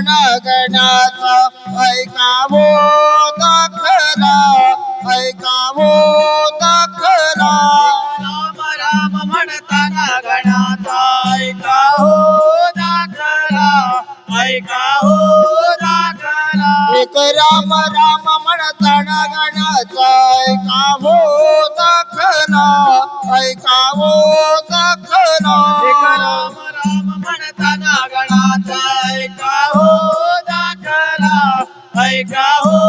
गणाचा ऐकावो दाखला ऐकावो दाखला राम राम म्हणताना गणाचा ऐकाहो दाखला ऐकाहो दाखला एक राम राम म्हणताना गणाचा ऐकावो दाखला ऐकावो दाखला एक राम राम म्हणताना गणाचा ऐकाहो दाखला ऐकाहो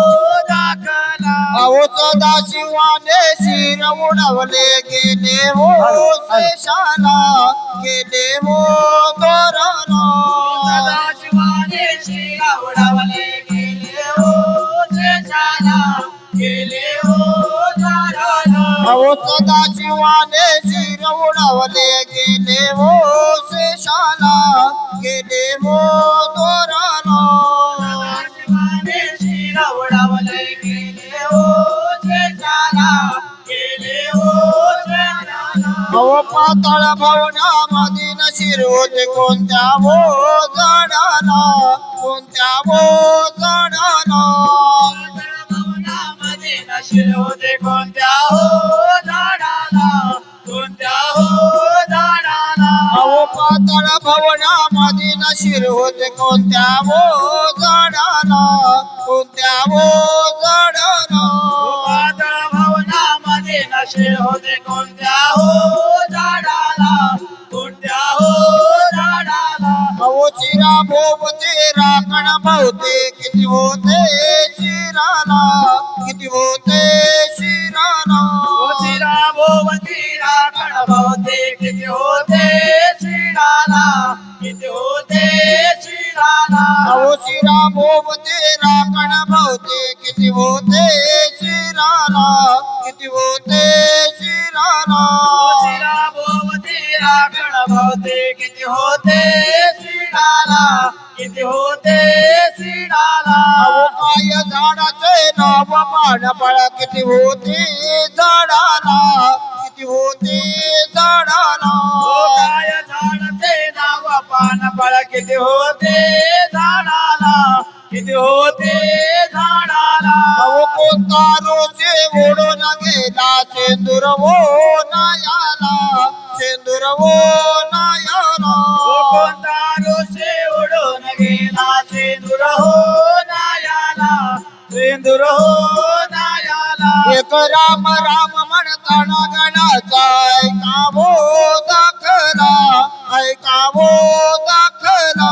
दाखला अहो सदाशिवाने शिर उडवले गेले हो शेषाला गेले हो तोरणा सदाशिवाने शिरा उडवले गेले हो शेषाला गेले हो दाराला अहो सदाशिवाने शिर उडवले गेले हो शेषाला गेले हो तोरणा सदाशिवाने शिरा उडवले गेले हो शेषाला गेले हो दाराला अहो पाताळ भवनामध्ये नशीर होते कोणत्या हो झाडाला कोणत्या हो झाडाला भवनामध्ये नशील होते कोणत्या हो झाडाला कोणत्या हो झाडाला अहो पाताळ भवनामध्ये नशीर होते कोणत्या हो झाडाला कोणत्या हो झाडाला पाताळ भवनामध्ये नशील होते कोणत्या हो झाडाला कोणत्या हो झाडाला अहो चिरा भोवते राखण भोवते किती होते शिराला किती होते शिराला होतीरा भोवतीरा गणभवते किती होते श्रीराला किती होते श्रीराला अहो शिरा भोवते राखण भोवते किती होते शिराला किती होते शिराला होतीरा भोवतीरा गणभवते किती होते श्रीराला किती होते श्रीराला अहो काय झाडाचे नाव पानपळ किती होते झाडाला किती होते झाडाला काय झाडाचे नाव पानफळ किती होते झाडाला किती होते झाडाला अहो कोणता रोजे ओढून गेला शेंदूर वो नायाला शेंदूर वो नायाला कोणता रोषे उडून गेला सेंदूर हो नायाला सेंदूर हो नायाला एक राम राम म्हणताना गणाचा ऐकावो दाखला ऐकावो दाखला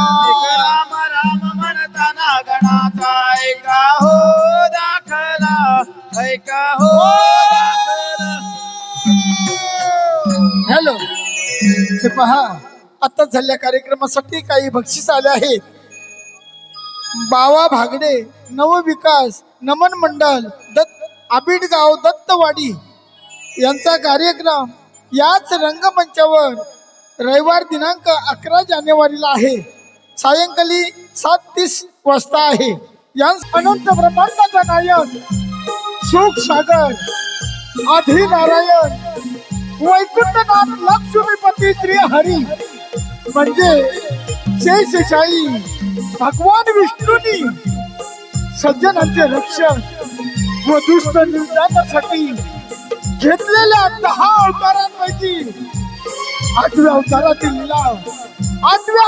राम राम म्हणताना गणाचा ऐका हो दाखला ऐका हो दाखला हॅलो हे पहा आता झालेल्या कार्यक्रमासाठी काही बक्षीस आले आहेत. बावा भागडे नवविकास नमन मंडळ आबिडगाव दत्तवाडी यांचा कार्यक्रम याच रंगमंचावर रविवार दिनांक 11 जानेवारीला आहे. सायंकाळी 7:30 वाजता आहे. या अनंत ब्रह्मांडाचा नायक सुख सागर आधी नारायण वैकुंठनाथ लक्ष्मीपती श्री हरी म्हणजे शेषशाही भगवान विष्णूंनी सज्जनांचे रक्षण व दुष्ट निवारणासाठी घेतलेल्या 10 अवतारांपैकी 8व्या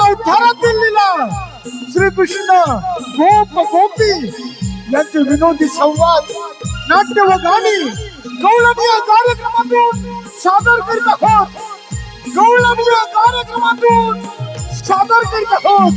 अवतारातील लीला श्रीकृष्ण गोप गोपी यांचे विनोदी संवाद नाट्य व गाणी गौरवनीय कार्यक्रमातून सादर करीत आहोत. गौरवनीय कार्यक्रमातून सादर करीत आहोत.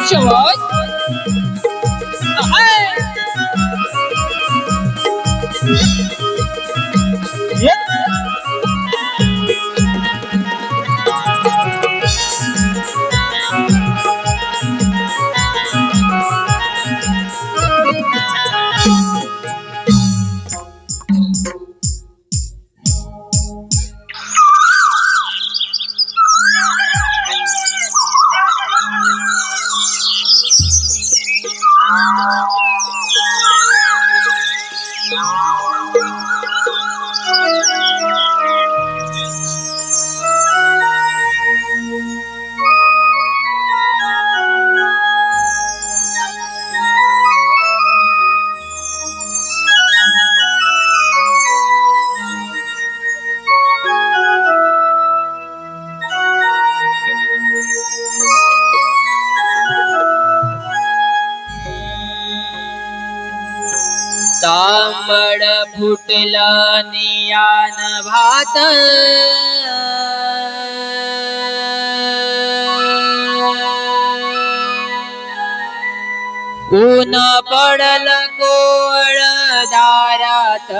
शाबास हाय तांबड फुटला नियान भात ऊन पडल कोळ दारात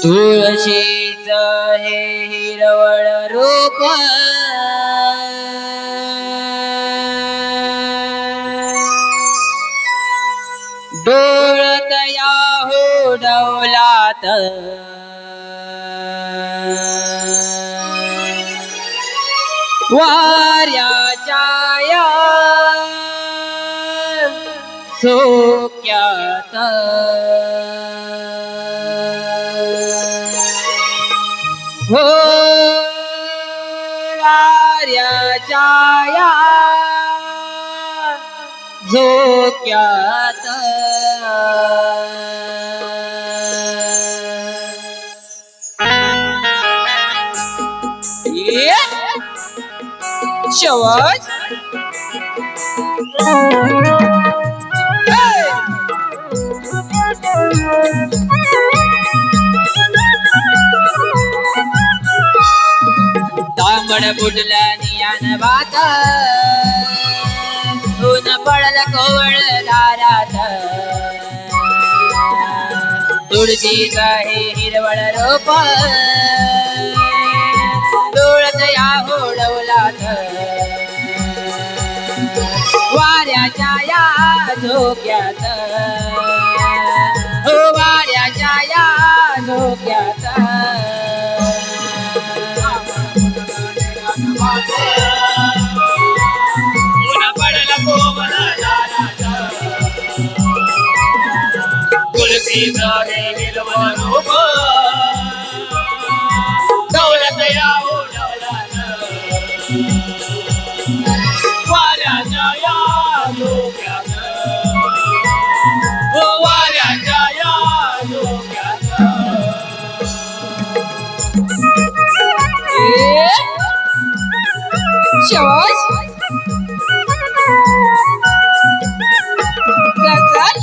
तुळशीच हे हिरवळ रूप डोळत या हो डौलात वाऱ्याच्या या सोक्यात हो वाऱ्याच्या या झोक्यात शाबास तांबड फुटला नियान भात ऊन पडल कोवळ दारात तुळशीच हे हिरवळ रोप डोळत या होडवलात वाऱ्याच्या या झोक्यात हो वाऱ्याच्या या झोक्यात ऊन पडलं कोवळ दारात तुळशीचं हे हिरवं रूप डोळत या ओढवलात वाऱ्याच्या या झोक्यात हो वाऱ्याच्या या झोक्यात शाबास चल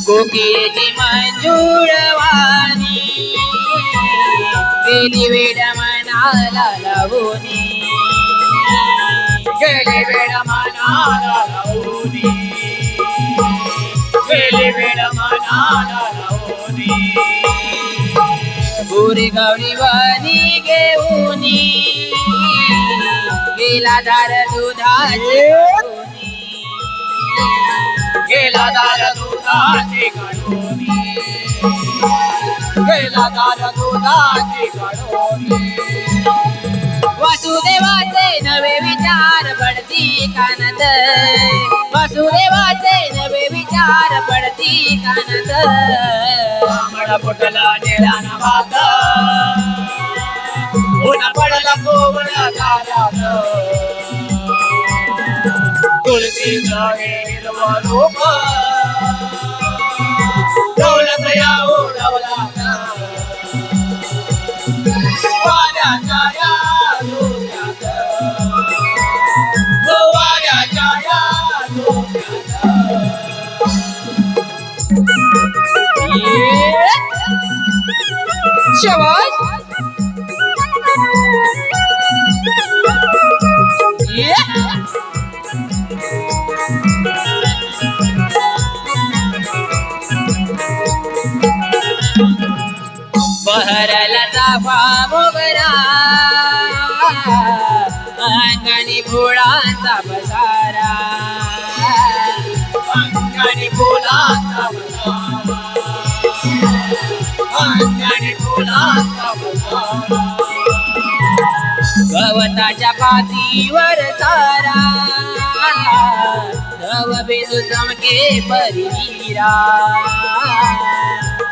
कोकिळेची मंजुळवाणी गेली वेड मनाला लावूनी गेली वेळ मनाला लावूनी गेली वेळ मनाला लावूनी गोरी गौरी वाणी घेऊनी गेला दार दुधाची घेऊनी. गेला दार दुधाची काढूनी गेला दार दुधाची काढूनी वासुदेवाचे नवे विचार पडती कानात वासुदेवाचे नवे विचार पडती कानात तांबडा फुटला नेला ना भात ऊन पडला कोवळ दारात तुळशीचं हे हिरवं रूप डोलत या ओढवलात वाऱ्याच्या या झोक्यात हो वाऱ्याच्या या झोक्यात बहरला चाफा मोगरा अंगणी फुलांचा पसारा अंगणी फुलांचा पसारा अंगणी फुलांचा पसारा गवताच्या पातीवर सारा नव बेसू चमके परिरा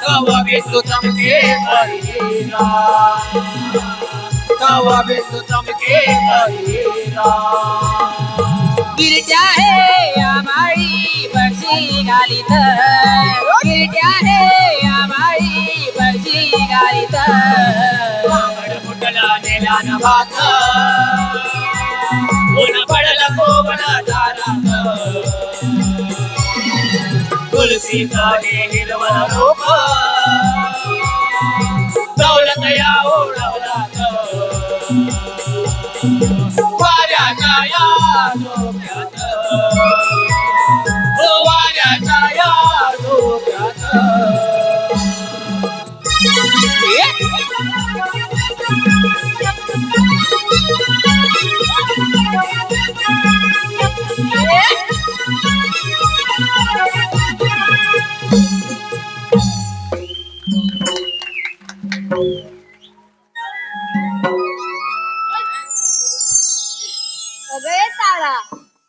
कवा बेसू चमके परिरा कवा बेसू चमके परिरा गिरट्या हे आमाळी बक्षी घालीत गिरट्या हे आमाळी बक्षी घालीत बांगड फुटला नेला न भात ऊन पडला कोवळा दारात तुलसी काढे हिरवळ रोप दौलत या ओढवलात वाऱ्याच्या या झोप्यात हो वाऱ्याच्या या झोप्यात अगं तारा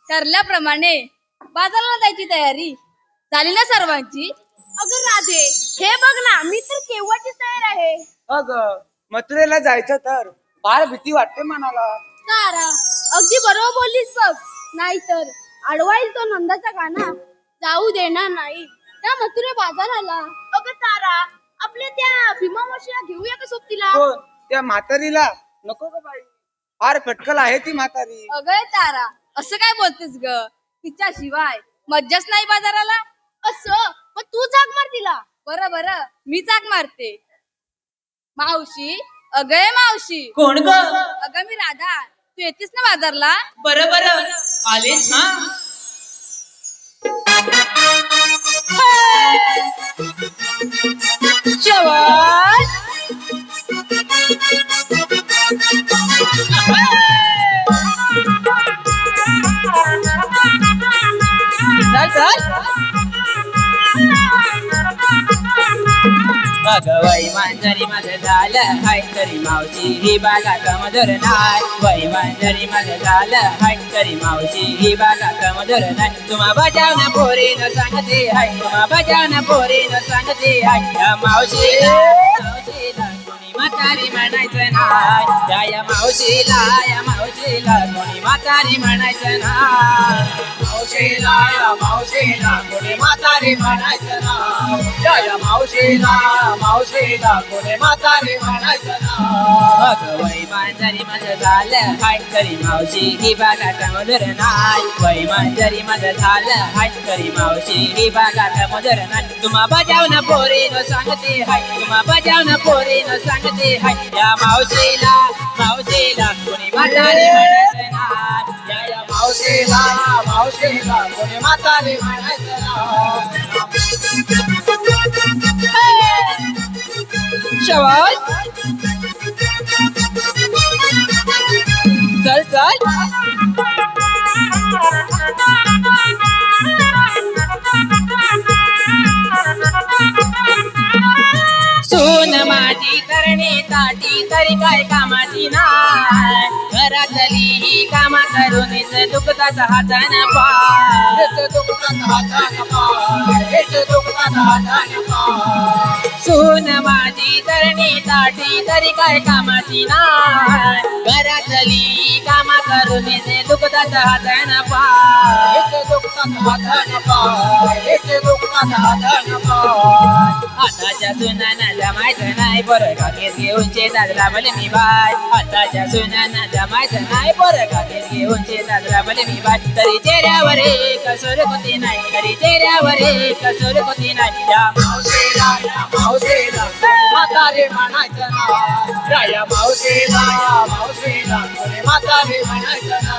ठरल्याप्रमाणे बाजाराला जायची तयारी झाली ना सर्वांची. अगं राधे हे बघ ना मी तर केव्हाची तयार आहे. अगं मथुरेला जायचं तर फार भीती वाटते मनाला. तारा अगदी बरोबर बोललीस बघ. नाहीतर अडवाईल तो नंदाचा गाणा जाऊ देणार नाही त्या मथुरे बाजाराला. अगं तारा आपल्या त्या भीमा मावशीला घेऊया का सोबतीला. कोण त्या म्हातारीला नको ग बाई, फार खटकल आहे ती म्हातारी. अगं तारा असं काय बोलतेस ग, तिच्याशिवाय मज्जाच नाही बाजाराला. असं मग तू जाग मार तिला. बरं बरं मी जाग मारते. मावशी अगं मावशी. कोण ग? अगं मी राधा. तू येतेस ना बाजारला. बरं बरं आलेच हा. शेवट अगं वै मांजरी माझं झालं हाय तरी मावशी ही बागा कमजोर नाय. वै मांजरी माझं झालं हाय तरी मावशी ही बागा कमजोर नाय. तुम्हा बजाव ना पोरी न सांगते हाय तुम्हा बजाव ना पोरी न सांगते हाय. या मावशीला मावशीला कोणी म्हातारी म्हणायचं नाय. या मावशीला कोणी म्हातारी म्हणायचं नाय. मावशीला या मावशीला कोणी म्हातारी म्हणायचं ना. या मावशीला कोणी म्हातारी म्हणायचं ना. अगं वै मांजरी माझं झालं हाय तरी मावशी ही बागा कमजोर नाय. वै मांजरी माझं झालं हाय तरी मावशी ही बागा कमजोर नाय. तुम्हा बजाव ना पोरी न सांगते हाय तुम्हा बजाव ना पोरी न सांगते हाय. या मावशीला कोणी म्हातारी म्हणायचं नाय. या मावशीला कोणी म्हातारी म्हणायचं ना. शेवट चल चल सून माझी करणे ताटी तरी काय कामाची नाय. घरातली ही कामा करूनच दुखतात हातान पाय. सून माझी करणे ताटी तरी काय कामाची नाय. घरातली कामा करूनच दुखतात हातान पाय. आताच्या सुनाना जमायचं नाही बरं काकेत घेऊन शेतात राबले मी बाय. आताच्या सुनाना जमायचं नाही बरं काकेत घेऊन शेतात राबले मी बाय. तरी चेहऱ्यावर एक कसर होती नाही तरी चेहऱ्यावर एक कसर होती नाही. या मावशीला म्हातारे म्हणायचं ना या मावशीला कोणी म्हातारे म्हणायचं ना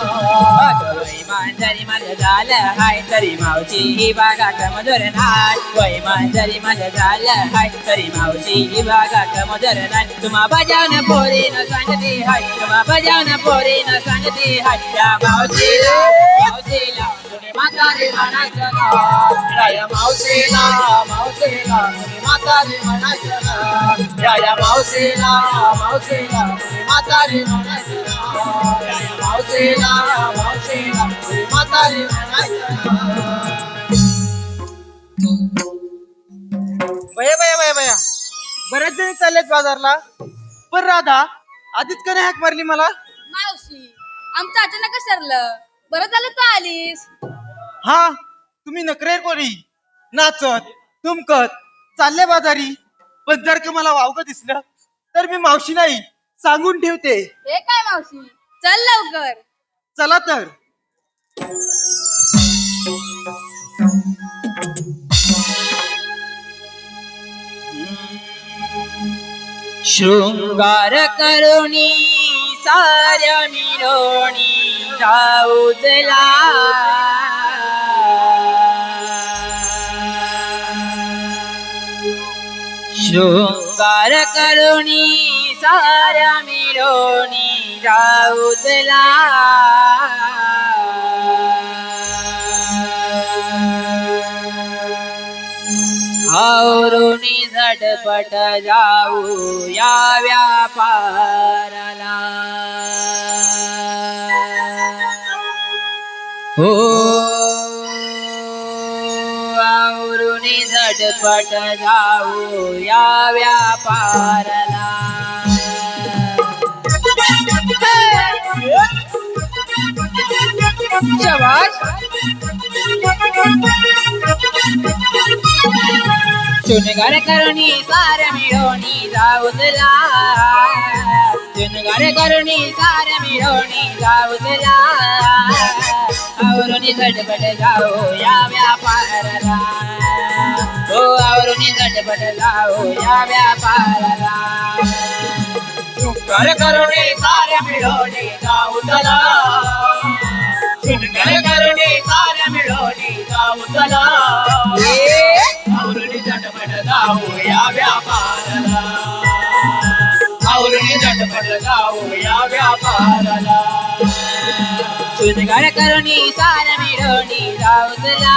वैमान माझं झालं हाय तरी मावशी ही बागात मधुर नाय वैमान जरी माझं झालं हाय तरी मावशी ही बागात मधुर नाय तुम्हा बजावण पोरीनं सांगते हाय तुम्हा बजावण पोरीनं सांगते हाय या मावशीला कोणी म्हातारे म्हणायचं ना या मावशीला कोणी म्हातारे म्हणायचं ना या मावशीला कोणी म्हातारे म्हणायचं ना या मावशीला कोणी म्हातारे म्हणायचं ना बया बरेच जण चाललेत बाजारला पण राधा आधीच का नाही हाक मारली मला मावशी आमचं अचानकच ठरलं बरं झालं तू आलीस हा तुम्ही नकरेर पोरी नाचत तुमकत चालले बाजारी पण जर का मला वावग दिसलं तर मी मावशी नाही सांगून ठेवते हे काय मावशी चल लवकर चला तर शृंगार करुणी साऱ्या मिळवणी जाऊजला शृंगार करुणी साऱ्या मिळवणी जाऊजला आवरुणी झटपट जाऊ या व्यापाराला हो आवरुणी झटपट जाऊ या व्यापाराला शाबाश शृंगार करुणी साऱ्या मिळवणी जाऊजला शृंगार करुणी साऱ्या मिळवणी जाऊजला आवरुणी झटपट जाऊ या व्यापाराला हो आवरुणी झटपट जाऊ या व्यापाराला शृंगार करुणी साऱ्या मिळवणी जाऊजला शृंगार करुणी साऱ्या मिळवणी जाऊजला आवरुणी झटपट जाऊ या व्यापाराला आवरुणी झटपट जाऊ या व्यापाराला शृंगार करुणी साऱ्या मिळवणी जाऊजला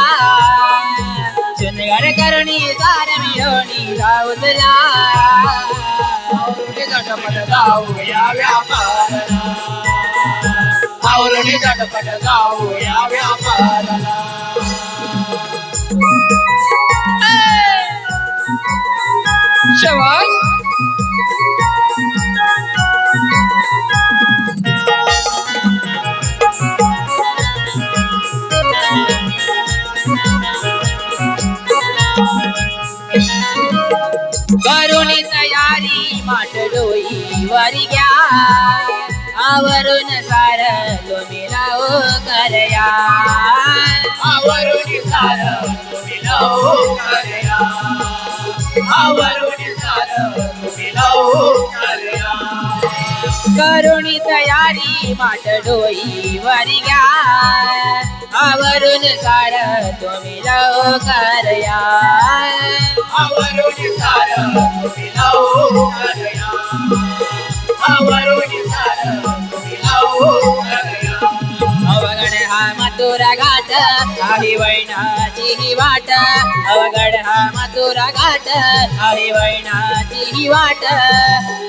शृंगार करुणी साऱ्या मिळवणी जाऊजला आवरुणी झटपट जाऊ या व्यापाराला आवरुणी झटपट जाऊ या व्यापाराला शाबाश करुणी तयारी माटडोई वरी घ्या आवरून सार लोमिराव करया आवरुणी सारं तुम्ही लव करया आवरुणी सारं तुम्ही लव करया करुणी तयारी माटडोई वरी घ्या आवरून सार तुम्ही लव करया आवरुणी सारं तुम्ही लव करया आवरुणी सारं तुम्ही लव करया अवघड हा मथुरा घाट आहे वैनाची ही वाट अवघड हा मथुरा घाट आहे वैनाची ही वाट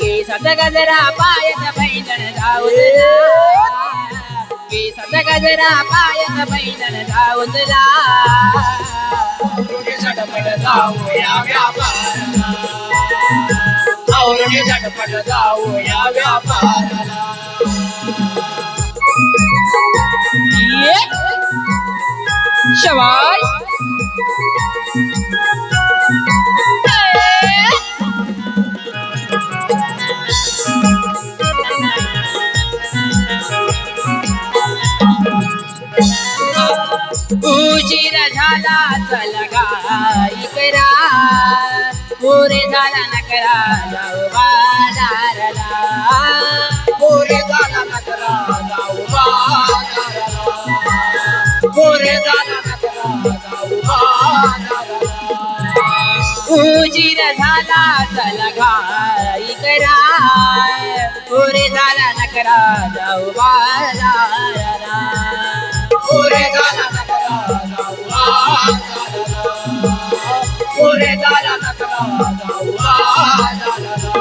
केसात गजरा पायात पैंजण जाऊजला केसात गजरा पायात पैंजण जाऊजला आवरुणी झटपट जाऊ या व्यापाराला आवरुणी झटपट जाऊ या व्यापाराला शाबाश उशीर झाला चला गाई करा पुरे झाला नकरा जाऊ बाजारला पोरे झाला नकरा जाऊ बाजाराला पोरे झाला नकरा जाऊ बाजाराला उशीर झाला चला घाई करा पुरे झाला नकरा जाऊ बाजारला पोरे झाला नकरा जाऊ बाजाराला पोरे झाला नकरा जाऊ बाजाराला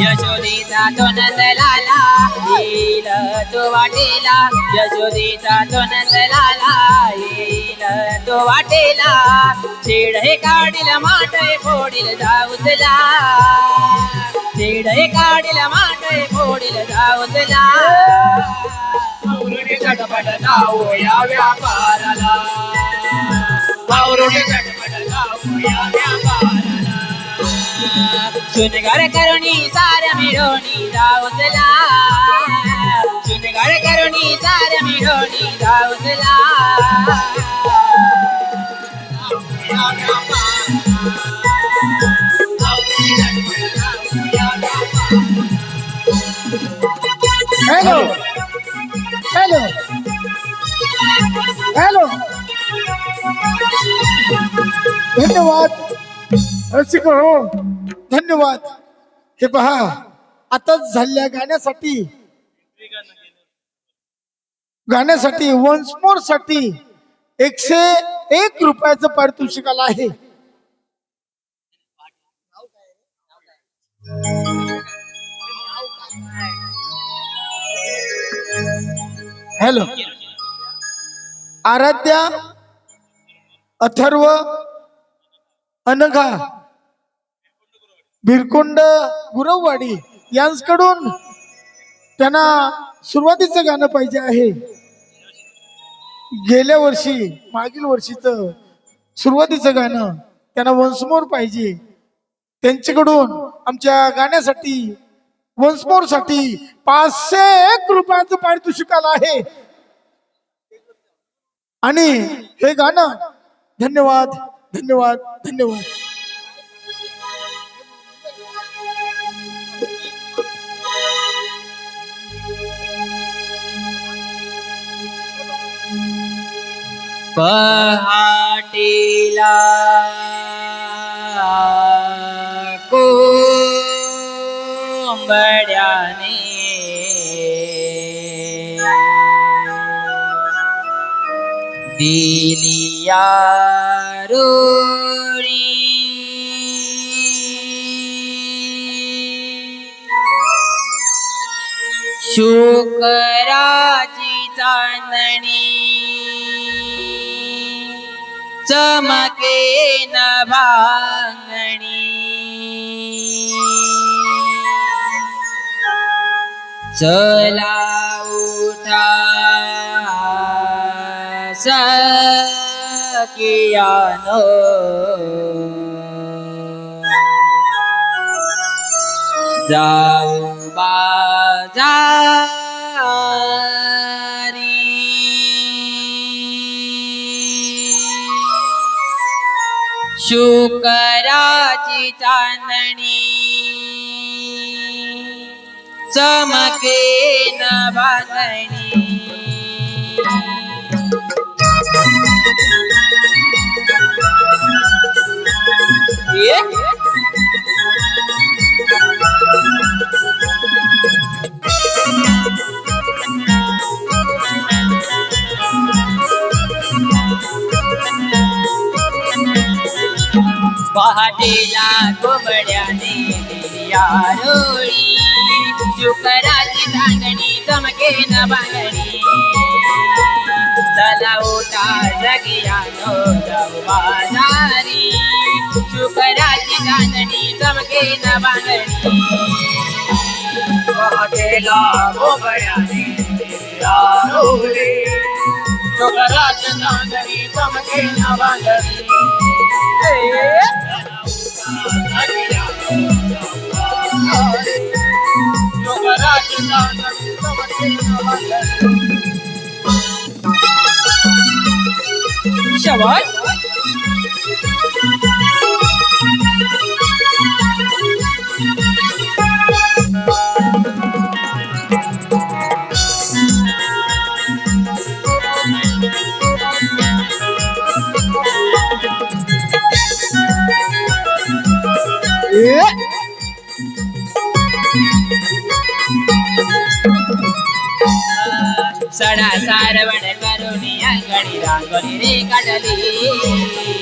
यशोदीचा तो नंदलाला येईल तो वाटेला यशोदीचा तो नंदलाला येईल तो वाटेला छेड हे काढील माट हे फोडील जाऊतला छेड हे काढील माट हे फोडील जाऊतला वावरुने झटपट जाऊ या व्यापाराला वावरुने झटपट जाऊ या व्यापाराला सुनगाड करुणी साऱ्या मिळवणी जाऊतला सुनगाड करुणी साऱ्या मिळवणी जाऊतला या व्यापाराला वावरुने झटपट जाऊ या व्यापाराला हॅलो हॅलो हॅलो धन्यवाद रसिक हो धन्यवाद. हे पहा आताच झालेल्या गाण्यासाठी वन्स मोर साठी 101 रुपयाचं पारितोषिक आलं आहे. हॅलो आराध्या अथर्व अनघा भिरकोंड गुरववाडी यांकडून त्यांना सुरुवातीचं गाणं पाहिजे आहे. गेल्या वर्षी मागील वर्षीचं सुरुवातीचं गाणं त्यांना वन्समोर पाहिजे. त्यांच्याकडून आमच्या गाण्यासाठी वन्समोर साठी 501 रुपयाचं पारितोषिक आलं आहे. आणि हे गाणं धन्यवाद धन्यवाद धन्यवाद. पहाटेला कोंबड्याने दिलिया रोळी शुकराची चांदणी चमके न भांगणी चला उठा सखियानो जाऊ बाजारी शुकराची चांदणी चमके न भांगणी पहाटेला कोंबड्याने दिलिया रोळी शुकराची चांदणी चमके न बांगणी चला उठा जगियानो जाऊ बाजारी शुकराची चांदणी चमके न बांगणी पहाटेला कोंबड्याने दिलिया रोळी शुकराची चांदणी चमके न बांगणी शाबास. ए, सडा सारवण करून अंगणी रांगोळी रे काढली.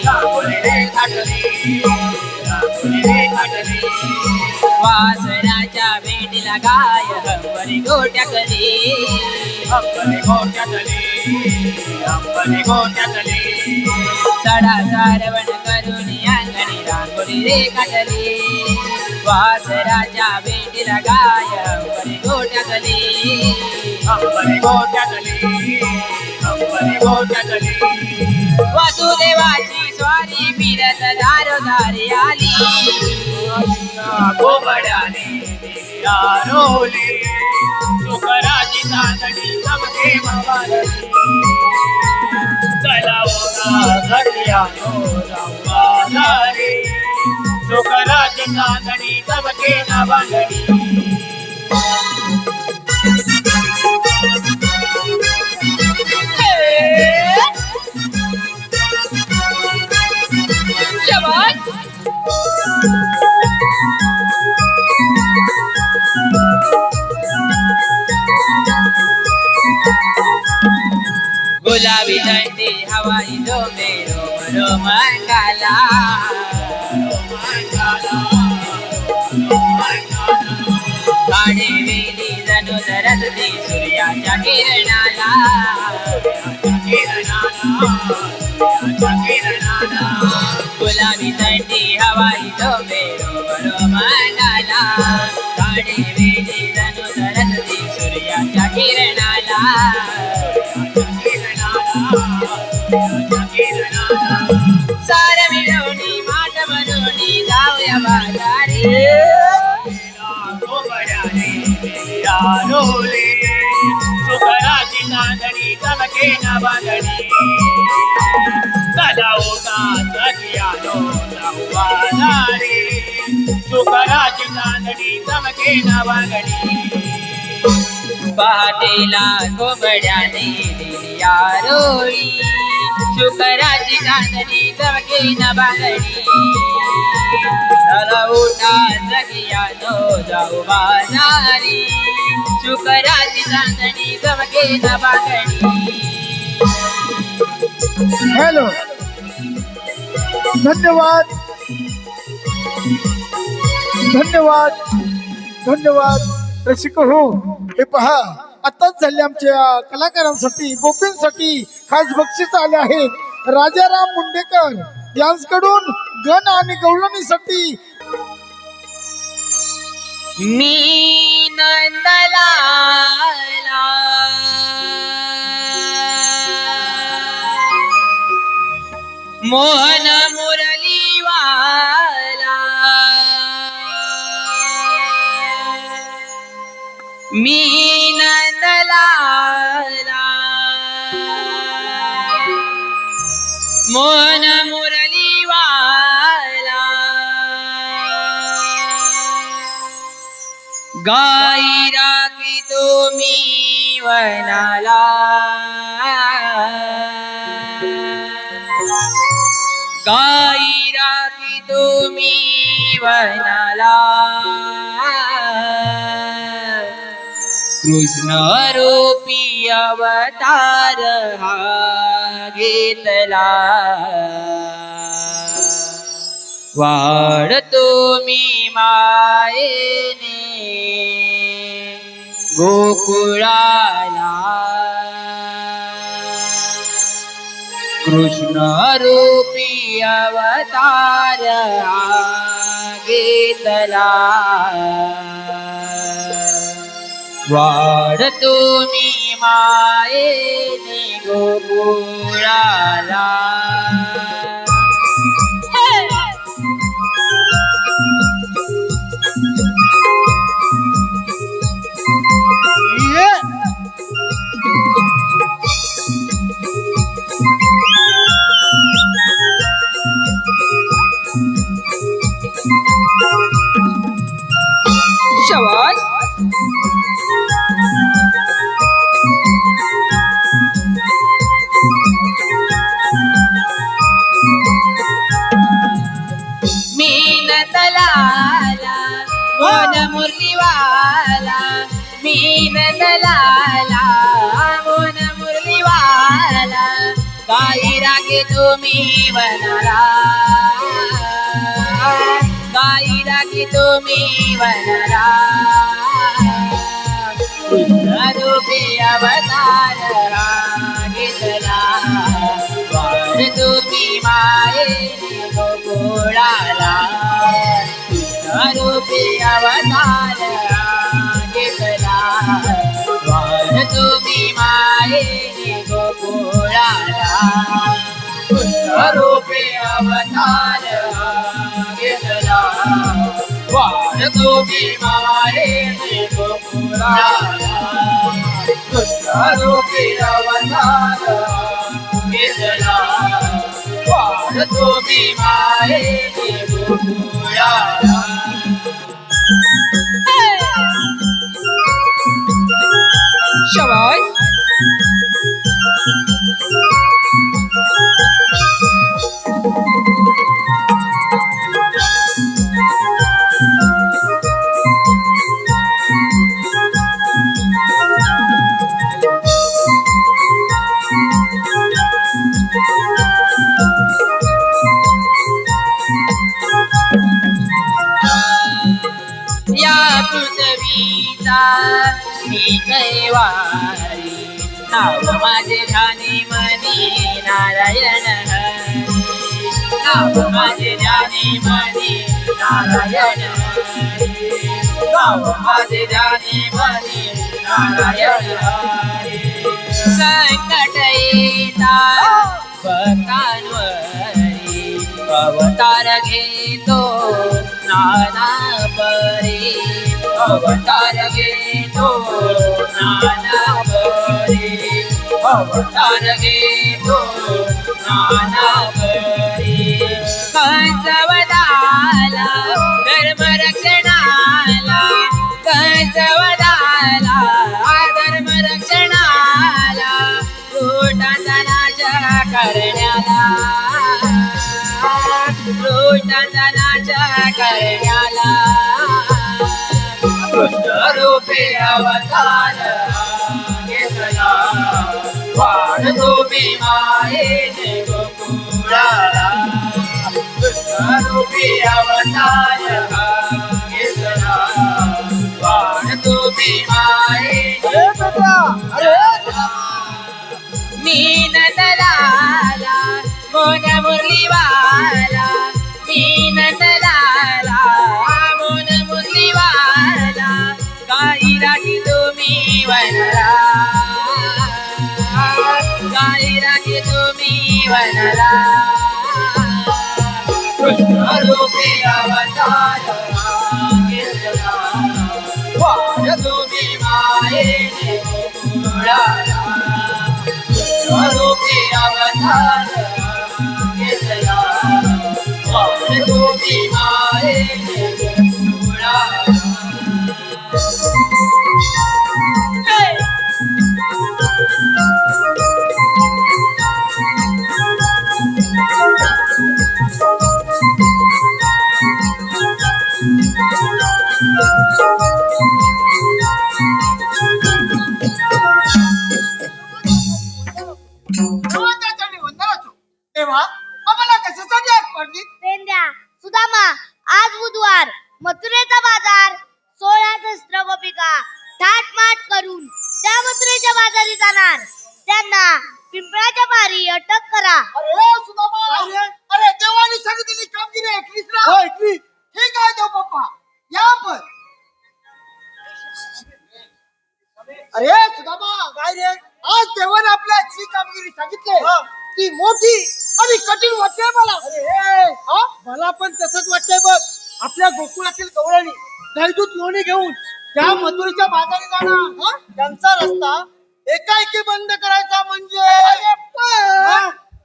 रांगोळी रे काढली, रांगोळी रे काढली. वासराच्या भेटीला गाय हंबरी गोट्याकली. अंबरी गोट्यातली, अंबरी गोट्यातली. सडा सारवण करून अंगणी रांगोळी रे काढली. वासराच्या भेटीला गाय हंबरी गोट्याकली. अंबरी गोट्यातली, अंबरी गोट्यातली. वासुदेवाची स्वारी फिरत दारोदारी आली. गोबड्याने दिल्या रोली, सुकराची चांदणी चमके मावारली. चला ओरा झटयानो जाऊ बाजारी, सुकराची चांदणी चमके ना बांधणी. शाबास. गुलाबी थंडी हवाई झोंबे रोम रोम अंगाला. काळे वेली जणू धरती सूर्याच्या किरणाला. गुलाबी थंडी हवाई झोंबे रोम रोम अंगाला. काळे वेली जणू धरती सूर्याच्या किरणाला. सार मिळवणी माठ बनवणी जाऊया बाजारी. सुकराची चांदणी चमके ना बांधणी. चला ओटा झटयानो जाऊ बाजारी, सुकराची चांदणी चमके ना बांधणी. पहाटेला घोबड्याने दिल्या रोळी. शुकराची चांदणी चमके न बांगडी. चला उठा सगळ्यानो जाऊ बाजारी. शुकराची चांदणी चमके न बांगडी. हॅलो, धन्यवाद धन्यवाद धन्यवाद. रसिक हो, हे पहा, आताच झाले आमच्या कलाकारांसाठी, गोपींसाठी खास बक्षीस आले आहेत. राजाराम मुंडेकर यांच्याकडून गण आणि गवळणीसाठी. मी नंदलाला मोहन मुरलीवाला. मी नंदलाला मोहन मुरलीवाला. गाई राखी तुम्ही वनाला. गाई राखी तुम्ही वनाला. कृष्ण रूपी अवतार हा घेतला. वाढ तुम्ही मायेने गोकुळाला. कृष्ण रूपी अवतार हा घेतला. वाढ तुम्ही मायेने गोकुळाला. मोन मुरलीवाला मी नंदलाला मोन मुरलीवाला गाई रागे तुम्ही वनाला गाई रागे तुम्ही वनाला कृष्ण रूपी अवतार घेतला वार तुम्ही मायेने गोकुळाला कृष्ण रूपी अवतार घेतला वार तुम्ही मायेने गोकुळाला कृष्ण रूपी अवतार घेतला वार तुम्ही मायेने गोकुळाला कृष्ण रूपी अवतार घेतला वार तुम्ही मायेने गोकुळाला शाबास या पृथ्वीचा मी कैवारी नाव माझे ध्यानी मनी नारायण हरी नाव माझे ध्यानी मनी नारायण हरी नाव माझे ध्यानी मनी नारायण हरी संकट येता भक्तांवरी अवतार घेतो नाना परी अवतार घेतो नाना परी अवतार घेतो नाना परी कंसवदाला धर्म रक्षणाला कंसवदाला धर्म रक्षणाला रोटांचा नाश करण्याला रोटांचा नाश करण्याला कृष्ण रूपी अवतार घेतला वाढ तुम्ही मायेने गोकुळाला कृष्ण रूपी अवतार घेतला वाढ तुम्ही मायेने मी नंदलाला मोन मुरलीवाला मी नंदलाला मोन मुरलीवाला गाई राखी तुम्ही वनला गाई राखी तुम्ही वनला कृष्ण रूपी अवतार घेतला वाढ तुम्ही मायेने गोकुळाला रूपी अवतार घेतला वाढ तुम्ही मायेने गोकुळाला तेव्हा आम्हाला कशासाठी आग पडली? पेंड्या सुदामा आज बुधवार मथुरेचा बाजार 16 सहस्त्र गोपिका थाटमाट करून त्या मथुरेच्या बाजारी जाणार त्यांना पिंपळाच्या पारी अटक करा. अरे सुदामा अरे देवाने सांगितलेली कामगिरी ऐकलीस ना? हो ऐकली. ठीक आहे देव बाप्पा या पण. अरे सुदामा काय रे आज देवाने आपल्याची कामगिरी सांगितली ती मोठी आणि कठीण वाटते मला. अरे मला पण तसंच वाटतंय बघ. आपल्या गोकुळातील गौराणी गायदूत लोणी घेऊन त्या मथुरेच्या बाजारी जाणार त्यांचा रस्ता एकाएकी बंद करायचा म्हणजे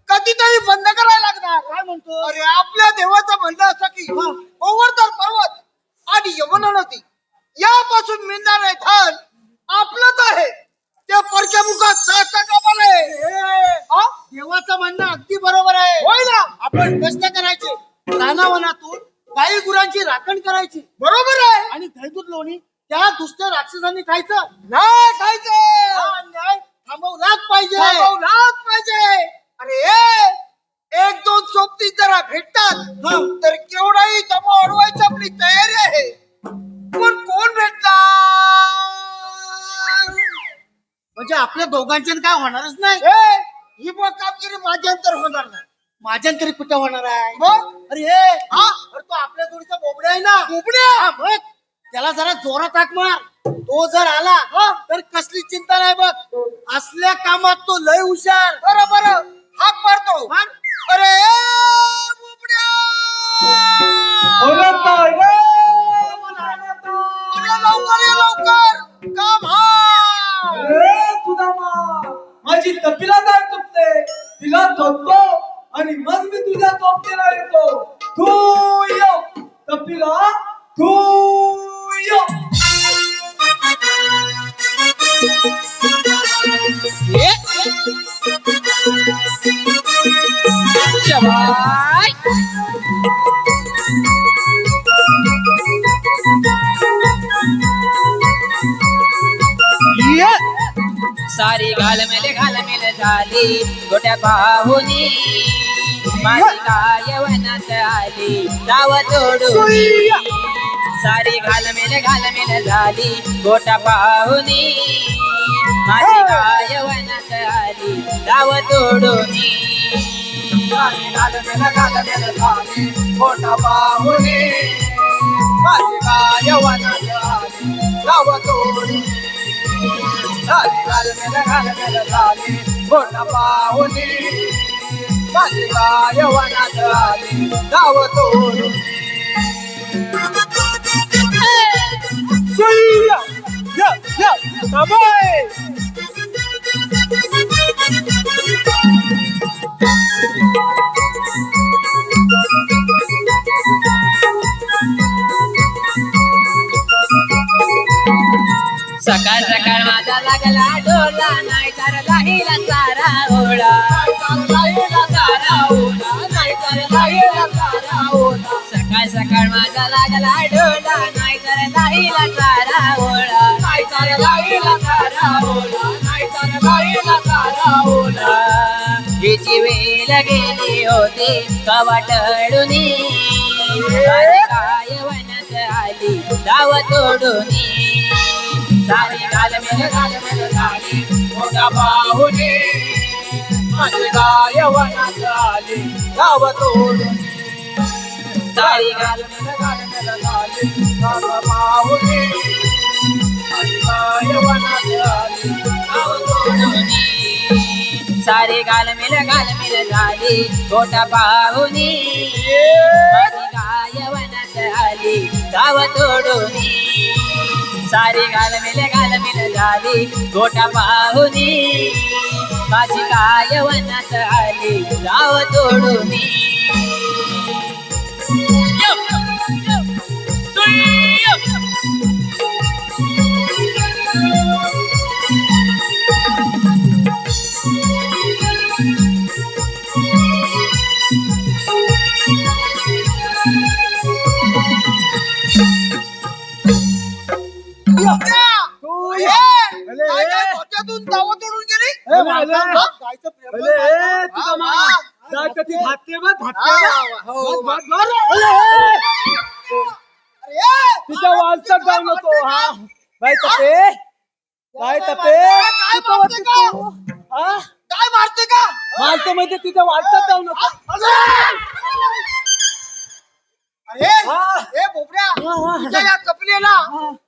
कधीतरी बंद करायला लागणार. काय म्हणतो? अरे आपल्या देवाचं म्हणणं असं की गोवर्धन पर्वत आणि यमुना नदी यापासून मिळणारे धन आपलंच आहे. त्या परक्या मुखात देवाचं म्हणणं अगदी बरोबर आहे. होय ना. आपण कष्ट करायचे रानावनातून गाई गुरांची राखण करायची. बरोबर आहे. आणि दहीदूध लोणी त्या दुष्ट राक्षसांनी खायचं नाही. खायचं हा न्याय थांबवलाच पाहिजे. थांबवलाच पाहिजे. अरे एक दोन सोबती जरा भेटतात तर केवढाही जमा अडवायची आपली तयारी आहे. पण कोण भेटणार म्हणजे आपल्या दोघांच्या काय होणारच नाही. ही बघ कामगिरी माझ्यानंतर होणार नाही. माझ्यानंतरी कुठे होणार आहे. अरे अरे तो आपल्या जोडीचा बोबड्या आहे ना. बोबड्या बघ त्याला जरा जोरात हाक मार. तो जर आला तर कसली चिंता नाही बघ. असल्या कामात तो लय हुशार. बरोबर हाक मारतो. अरे बोबड्या लवकर लवकर काम माझी तपीला काय तुटते तिला झोपतो आणि मग मी तुझ्या झोपतेला येतो. तू ये तपीला तू ये. सारी घालमेल झाली गोट्या पाहुनी माझी काय वनात आली नाव तोडून. सारी घालमेल झाली गोट्या पाहुनी माझी काय वनात आली नाव तोडून. सारी घालमेल झाली मोठा पाहुणे माझी काय वनात आली नाव तोडून. सारी घालमेल झाली मोठा पाहुणे माझी काय वनात आली नाव तोडून. सकाळ सकाळ माझा लागला डोला नाही तर लाहीला सारा ओळा. सकाळ सकाळ माझा लागला डोला नाही तर लाहीला सारा ओळा. हिची वेळ गेली होती कवाटडूनी काय वनात आली दाव तोडूनी. सारी घालमेल झाली मोठा पाहुणे माझी काय वनात आली नाव तोडून. सारी घालमेल झाली मोठा पाहुणे माझी काय वनात आली नाव तोडून. सारी घालमेल झाली गोटा पाहुनी माझी काय वनात आली गाव तोडूनी. सारी घालमेल झाली गोटा पाहुनी माझी काय वनात आली गाव तोडूनी. दावा तोडून गेली. तिच्या वालचात जाऊ नको. हा बाय तपे काय तपे काय मारते का मारतो म्हणजे तिच्या वालचात जाऊ नको. अरे बोबड्या तुझ्या या कपलेला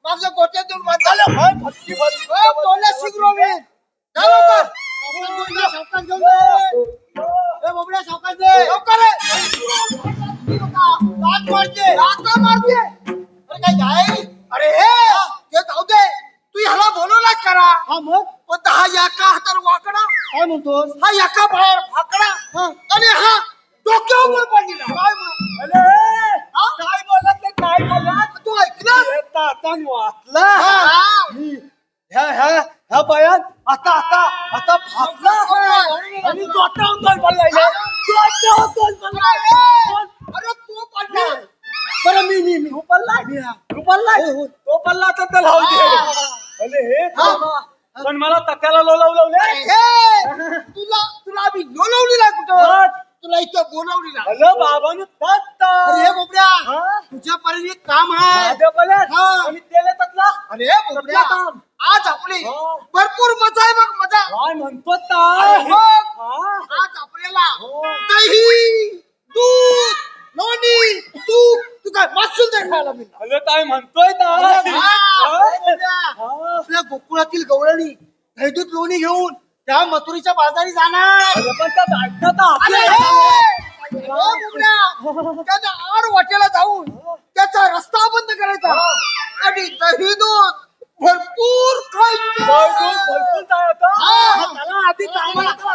माझं गोट्यातून बांधलं. बोबड्या सावकाश दे लवकर. मारते अरे काय अरे ते जाऊ दे. तू ह्याला बोलवला करा. हा मग पण हा याका हातार वाकडा. काय म्हणतो हा याका बाहेर फाकडा आणि हा डोक्यावर पडला. काय बोलत काय बोलत तू ऐकलं वाचला ह्या बायात आता आता आता फासला आणि अरे तू पडला पल्ला आहे. तो पल्ला तर लावू दे. अरे हे थांबा. पण मला तक्याला लावले. तुला तुला आम्ही बोलवलीला कुठं? तुला इथं बोलवलीला. हॅलो बाबांनो अरे हे बोबड्या, हा? तुझ्यापर्यंत एक काम आहे. हा. आणि तेले तकला अरे बोबड्या, काम. आज आपली हा. भरपूर मजा आहे बघ, मजा. काय म्हणतो अरे ताय? बघ, हा? आज आपल्याला हो. दही, दूध, लोणी, तूप, तू काय मासूल दे खायला मिळणार. अरे काय म्हणतोय ताय? हा, बोबड्या. हा. आपल्या गोकुळातील गवळणी दही दूध लोणी घेऊन त्या मथुरीच्या बाजारी जाणार. अरे पण त्यात ऐकतं अरे आपल्या. त्याच्या आड वाटेला जाऊन त्याचा रस्ता बंद करायचा आणि दही दूध भरपूर खायचं. भरपूर ताय होतं. हा. चला आधी कामाला चला.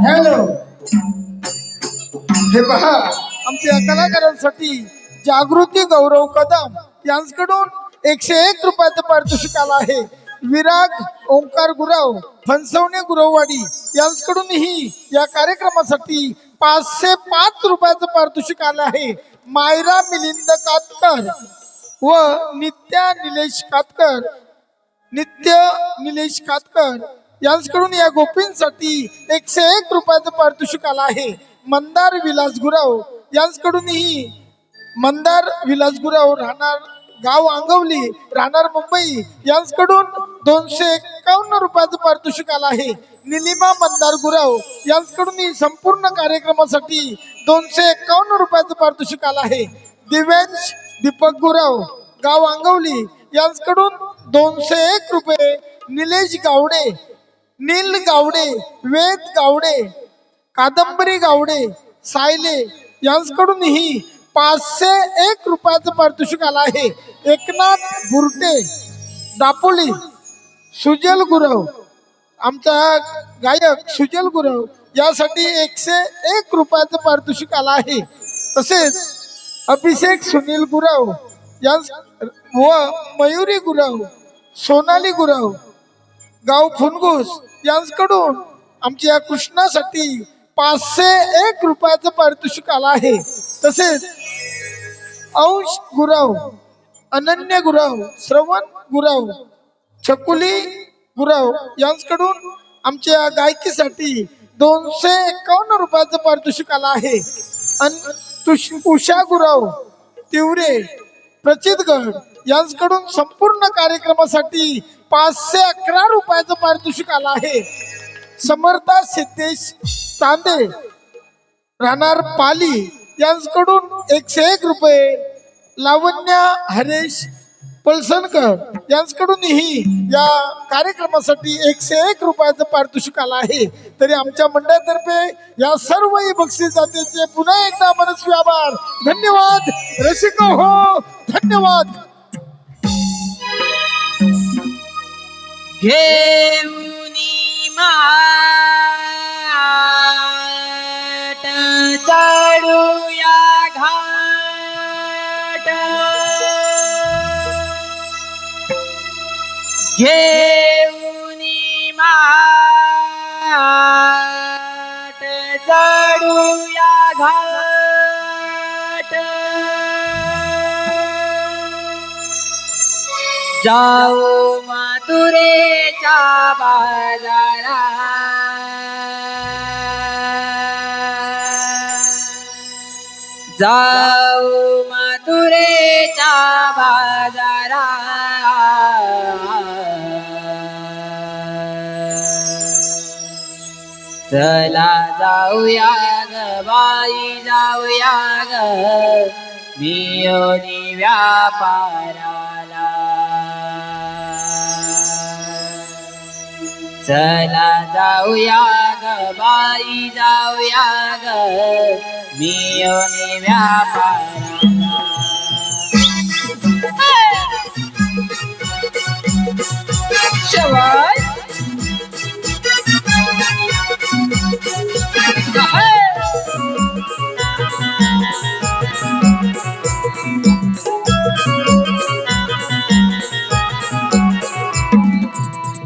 हॅलो, हे पहा, आमच्या कलाकारांसाठी जागृती गौरव कदम यांच्याकडून 101 रुपयाचं पारितोषिक आलं आहे. विराग ओंकार गुराव फणसवणे गुरववाडी यांच्याकडूनही या कार्यक्रमासाठी 505 रुपयाचं पारितोषिक आलं आहे. मायरा मिलिंद कातकर व नित्य निलेश कातकर यांच्याकडून या गोपींसाठी 101 रुपयाचं पारितोषिक आलं आहे. मंदार विलास गुराव यांच्याकडूनही राहणार गाव आंगवली राहणार मुंबई यांच्याकडून 251 रुपयाचं पारितोषिक आलं आहे. निलिमा मंदार गुराव यांच्याकडून संपूर्ण कार्यक्रमासाठी 251 रुपयाचं पारितोषिक आलं आहे. दिव्यांश दीपक गुराव गाव आंगवली यांच्याकडून 201 रुपये. निलेश गावडे, नील गावडे, वेद गावडे, कादंबरी गावडे सायले यांच्याकडूनही 501 रुपयाचं पारितोषिक आलं आहे. एकनाथ बुरटे दापोली, सुजल गुरव आमचा गायक सुजल गुरव यासाठी 101 रुपयाचं पारितोषिक आलं आहे. तसेच अभिषेक सुनील गुरव व मयुरी गुरव, सोनाली गुरव गाव फुनगुस यांच्याकडून आमच्या कृष्णासाठी 501 रुपयाचं पारितोषिक आलं आहे. तसेच अंश गुरव, अनन्य गुरव, श्रवण गुरव, छकुली गुरव यांच्याकडून आमच्या गायकीसाठी 251 रुपयाचं पारितोषिक आलं आहे. उषा गुरव तिवरे प्रचितगड यांच्याकडून संपूर्ण कार्यक्रमासाठी 511 रुपयाचं पारितोषिक आलं आहे. समर्था सिद्धेश तांदे राहणार पाली यांच्याकडून 101 रुपये. लावण्या हरेश पलसनकर यांच्याकडूनही या कार्यक्रमासाठी 101 रुपयाचं पारितोषिक आलं आहे. तरी आमच्या मंडळातर्फे या सर्वही बक्षीस दात्यांचे पुन्हा एकदा मनस्वी आभार. धन्यवाद रसिक हो, धन्यवाद. घेऊनी माट चढूया घाट, घेऊनी माट चढूया घाट, जाऊ मथुरेच्या बाजारा, जाऊ मथुरेच्या बाजारा, चला जाऊया ग बाई जाऊया ग मियोनी व्यापाराला, चला जाऊया ग बाई जाऊया ग मियोनी व्यापाराला. शेवट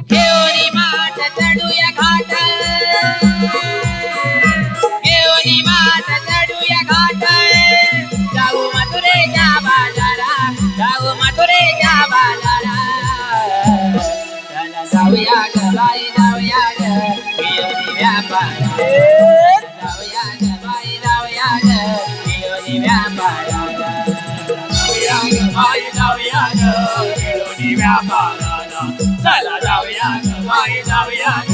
घेऊनी माठ चढूया घाट, घेऊनी माठ चढूया घाट, जाऊ मथुरेच्या बाजारा, जाऊया ग बाई जाऊया ग मिळून व्यापाराला जाऊया ग बाई जाऊया ग मिळून व्यापाराला चला जाऊया ग बाई जाऊया ग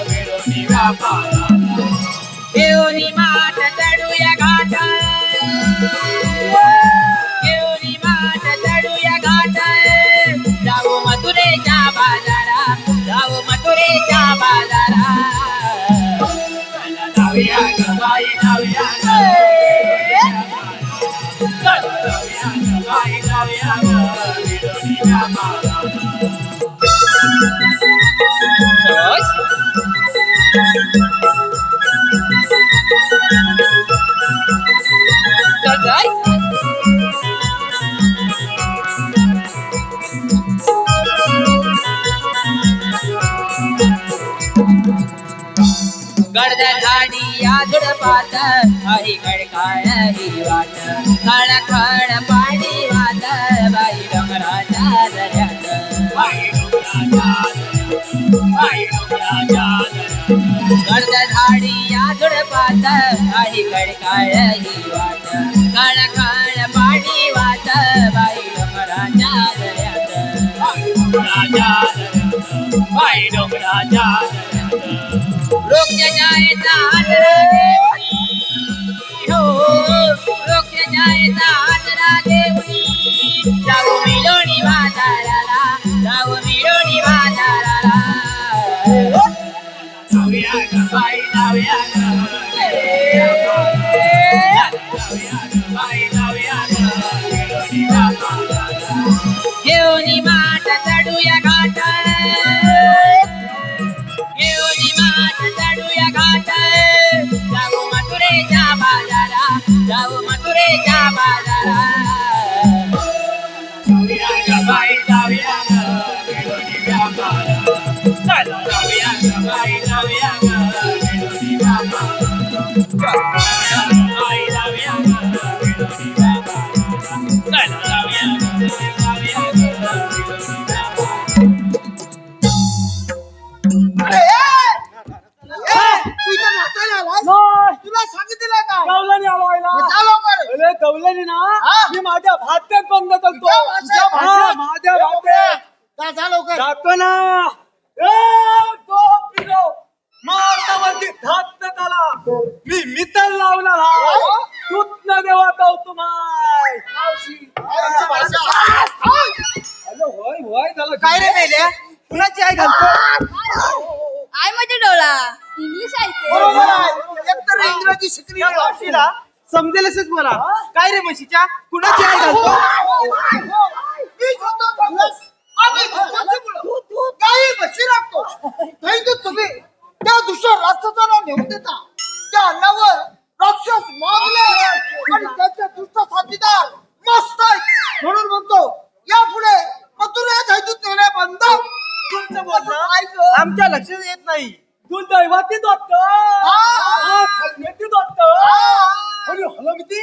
मिळून व्यापाराला घेऊन माठ चढूया घाट घेऊन माठ चढूया घाट जाऊ मथुरेच्या बाजारा जाऊ मथुरेच्या बाजारा चला जाऊया ग बाई जाऊया ग चला जाऊया ग बाई जाऊया ग मिळून व्यापाराला गडद झाडी या झुडपात हरी खडकाळ ही वाट खळ खळ पाणी वाट बाई डोंगराच्या दऱ्यात बाई डोंगराच्या गडद झाडी या झुडपात हरी खडकाळ ही वाट खळ खळ पाणी वाट बाई डोंगराच्या दऱ्यात बाई डोंगराच्या लोक जायचा आदरा देऊनी हो लोक जायचा आदरा देऊनी जाऊ मिळोनी बाजाराला जाऊ मिळोनी बाजाराला जाऊया ग बाई जाऊया ग बाई जाऊया ग मिळून व्यापाराला घेऊनी माठ चढूया घाट घेऊनी माठ चढूया घाट जाऊ मथुरेच्या बाजारा जाऊ मथुरेच्या बाजारा जाऊया ग बाई जाऊया ग मिळून व्यापाराला चला जाऊया ग बाई जाऊया ग मिळून व्यापाराला बाई जाऊया ग मिळून व्यापाराला चला जाऊया ग बाई जाऊया ग मिळून व्यापाराला तू इथं नाचायला आलास? नाही. तुला सांगितलं का गवल्याने आलो आईला. मग जा लवकर. अरे गवल्याने ना हा? मी माझ्या भात्यात बंद करतो तुझ्या भाषेत? हा, माझ्या भात्यात जा लवकर जातो ना तो पिलो मातावरती धात त्याला मी मितल लावला तूच न देवाचा तुम्हाय आईची भाषा. अरे होय होय झालं काय रे मेल्या कुणाची आई घालतो आय माझ्या डोळा इंग्लिश बरोबर आहे आहे. एकतर इंग्रजी शिकली या मावशीला समजेल असंच बोला काय रे म्हशीच्या कुणाची आई घालतो मीच होतो बघूस. आम्ही भगवानची मुलं. तू काही म्हशी राखतो नाही तर तुम्ही त्या दुसऱ्या राक्षसाला नेऊन देता त्या अन्नावर राक्षस मागले आणि त्याचे दुष्ट साथीदार मस्त आहेत म्हणून म्हणतो यापुढे मथुरेत हैदूत नेणे बंद. तुमचं बोलणं आमच्या लक्षात येत नाही तू दैवातीत वाटत हा. खलमेतीत वाटत आणि हलमती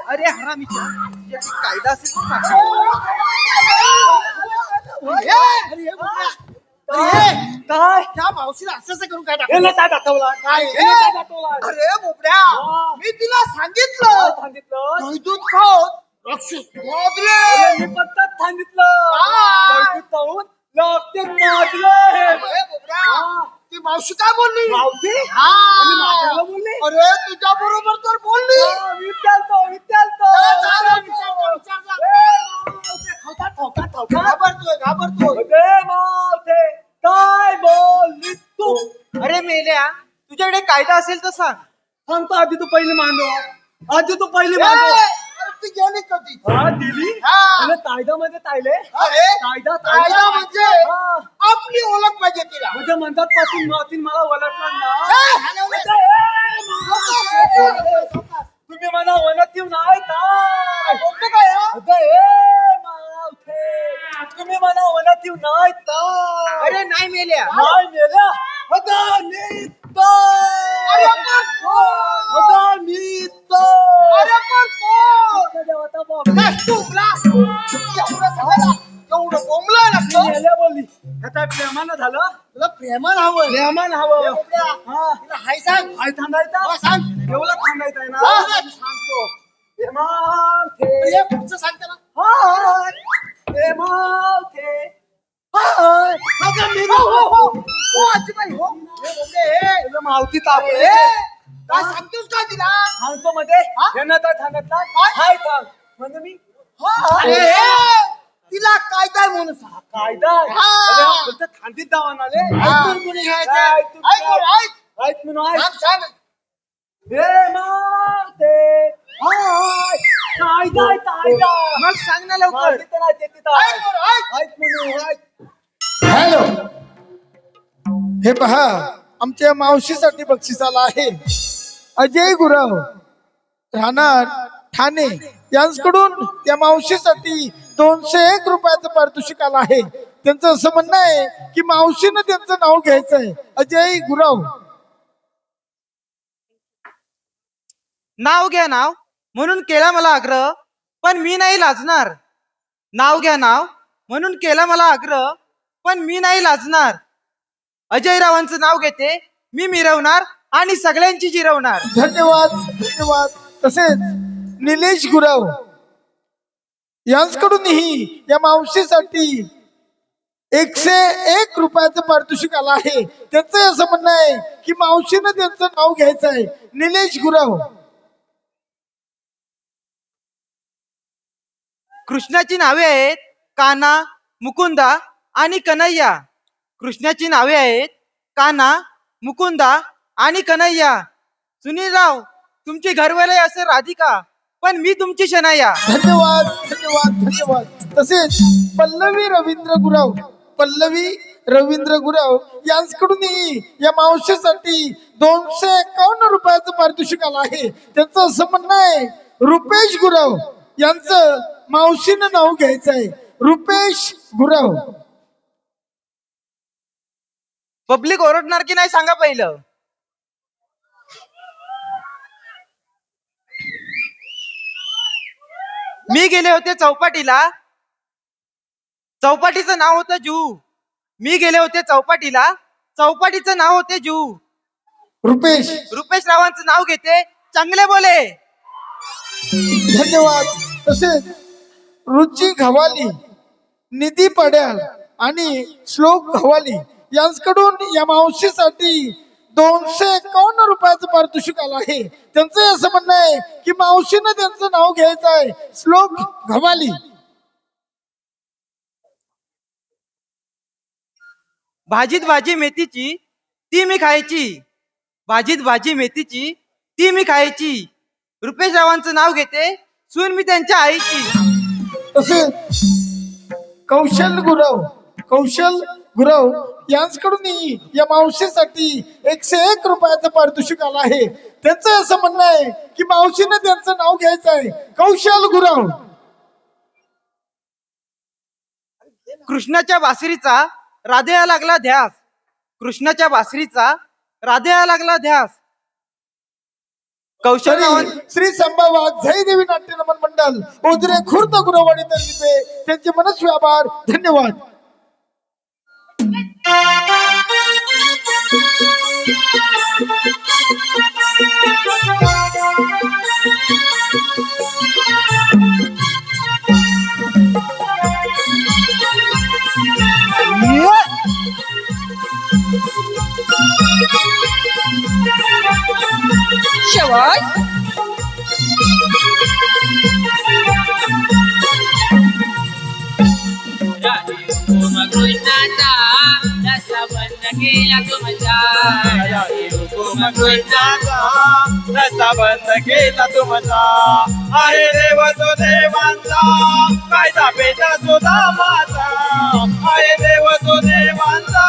अरे हरामीच्या तुझ्याकडे कायदा असेल तर सांग. काय त्या मावशीला असं करून काय हे टाकलं नका दाखवला काय? हे नका दाखवला अरे बोबड्या हा. मी तिला सांगितलं काय सांगितलं हैदूत खाऊन राक्षस मागले अरे मी पत्तात सांगितलं हा. दैवातीत जाऊन लागते माजले अरे बोबड्या ती मावशी काय बोलली मावशी हा. आणि माझ्याला बोलली अरे तुझ्या बरोबर तर बोलली विचारतो विचारतो जा, जा, विचार जा. घाबरतोय घाबरतोय मावते काय बोलली तू अरे मेल्या तुझ्याकडे कायदा असेल तर सांग सांगतो आधी तू पहिली मांडव आधी तू पहिली ए, मांडव अरे ती गेली कधी हा दिली हा. आणि कायद्यामध्ये तायले अरे कायदा कायदा म्हणजे हा. आपली ओळख पाहिजे तिला म्हणजे म्हणतात पासून मातीन मला ओळखलं ना ए, हलवलं. म्हणजे, ए, मावते, तुम्ही मला ओळख येऊन आहे काय बोलतो काय हा? अगं, ए, मावते, तुम्ही मला ओळख येऊन आहे काय अरे नाही मेल्या नाही मेल्या अगं मी तो अरे पण कोण? अगं मी तो अरे पण कोण? देवता बाबा काय तुला? एवढं सगळं एवढं बोंबलं लागतं मेल्या बोलली ह्याचा प्रेमानं झालं तुला लेमन हवं लेमन हवं. ए, बोबड्या, हा. तुला हाय सांग काय थांबायचं? हा, सांग एवढं थांबायचंय ना? हा. सांगतो. एमाथे. ए, पुढचं सांग त्याला हाय. एमाथे. हाय. अगं, मी हो आजीबाई हो ए, बोबडे, ए, तुला मावती ताप ए, आहे. काय सांगतोस का तिला सांगतो मध्ये हा? यांना काय सांगितलं हाय सांग म्हणजे मी अरे तिला काय काय म्हणून सांग कायदा हा. फक्त खांदीत दावा आले ऐकून कोणी घ्यायचं काय तू ऐक बरं, ऐक ऐक म्हणून ऐक सांग सांग हे माते हाय कायदा आहे, कायदा मग सांग ना लवकर. माझी तर नाही ते तिथं ऐक बरं, ऐक. ऐक म्हणून ऐक हॅलो हे पहा आमच्या मावशीसाठी बक्षीस आला आहे अजय गुराव राहणार ठाणे यांच्याकडून त्या मावशीसाठी 201 रुपयाचं पारितोषिक आलं आहे. त्यांचं असं म्हणणं आहे की मावशीनं त्यांचं नाव घ्यायचं आहे अजय गुराव. नाव घ्या नाव म्हणून केला मला आग्रह, पण मी नाही लाजणार. नाव घ्या नाव म्हणून केला मला आग्रह, पण मी नाही लाजणार. अजयरावांचं नाव घेते मी मिरवणार आणि सगळ्यांची जिरवणार. धन्यवाद धन्यवाद. तसेच निलेश गुराव यांच्याकडूनही या मावशीसाठी 101 रुपयाचं पारितोषिक आलं आहे. त्यांचं असं म्हणणं आहे की मावशीनं त्यांचं नाव घ्यायचं आहे निलेश गुराव. कृष्णाची नावे आहेत काना, मुकुंदा आणि कन्हैया. कृष्णाची नावे आहेत काना, मुकुंदा आणि कन्हैया. सुनीलराव तुमची घरवाले असे राधिका, पण मी तुमची शनाया. धन्यवाद धन्यवाद धन्यवाद. तसेच पल्लवी रवींद्र गुराव यांच्याकडूनही या मावशीसाठी 251 रुपयाचं पारितोषिक आलं आहे. त्यांचं असं म्हणणं आहे रुपेश गुराव यांचं मावशीनं नाव घ्यायचं आहे रुपेश गुराव. पब्लिक ओरडणार की नाही सांगा पहिलं. मी गेले होते चौपाटीला, चौपाटीचं नाव होतं जू. मी गेले होते चौपाटीला, चौपाटीचं नाव होते जू. रुपेश रुपेश रावांचं नाव घेते चांगले बोले. धन्यवाद. तसेच रुची घवाली, निधी पड्याल आणि श्लोक घवाली यांच्याकडून या मावशीसाठी 251 रुपयाचं पारितोषिक आलं आहे. त्यांचं असं म्हणणं आहे की मावशीनं त्यांचं नाव घ्यायचं आहे श्लोक घवाली. भाजीत भाजी मेथीची ती मी खायची, भाजीत भाजी मेथीची ती मी खायची. रुपेश रावांचं नाव घेते सून मी त्यांच्या आईची. तसेच कौशल गुरव यांच्याकडूनही या मावशीसाठी 101 रुपयाचं पारितोषिक आलं आहे. त्यांचं असं म्हणणं आहे की मावशीनं त्यांचं नाव घ्यायचं आहे कौशल गुरव. कृष्णाच्या बासरीचा राधेया लागला ध्यास, कृष्णाच्या बासरीचा राधेया लागला ध्यास. कौशल रावां श्री संभावाग जयदेवी नाट्य नमन मंडळ ओझरे खुर्द गुरवाडी तर्फे त्यांचे मनस्वी आभार. धन्यवाद. कृष्णाचा रस्ता बंद केला तुमचा. रस्ता बंद केला तुमचा. आहे देव तो देवांचा, कायदा पेटा सुदामाचा. आहे देव तो देवांचा,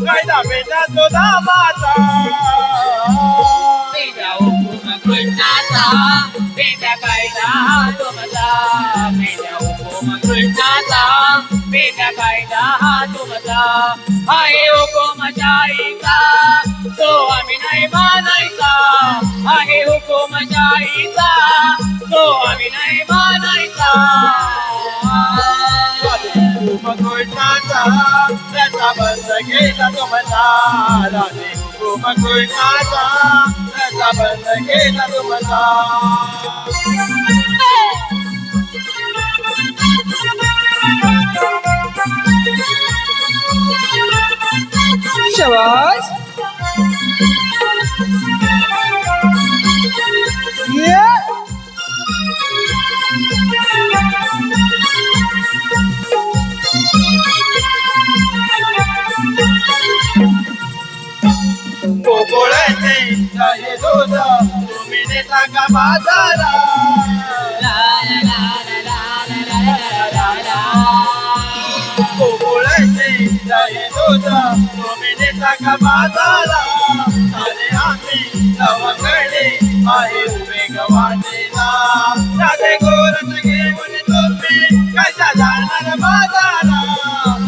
कायदा पेटा सुदामाचा. पेटा हुकूम कृष्णाचा, पेटा कायदा हा तुमचा. पेटा हुकूम कृष्णाचा, पेटा कायदा हा तुमचा. आहे हुकुमशाहीचा, तो आम्ही नाही मानायचा. आहे हुकुमशाहीचा, तो आम्ही नाही मानायचा. कृष्णाचा रस्ता बंद केला केला तुमचा राधे हुकुम कृष्णाचा रस्ता बंद केला तुमचा शाबास गोकुळाचे दही दूध तुम्ही नेता का बाजारा गोकुळाचे दही दूध तुम्ही नेता का बाजारा सारे आम्ही नवकडे आहे उभे गवाटेला राधे गोरच घेऊन तुम्ही कशा जाणार बाजारा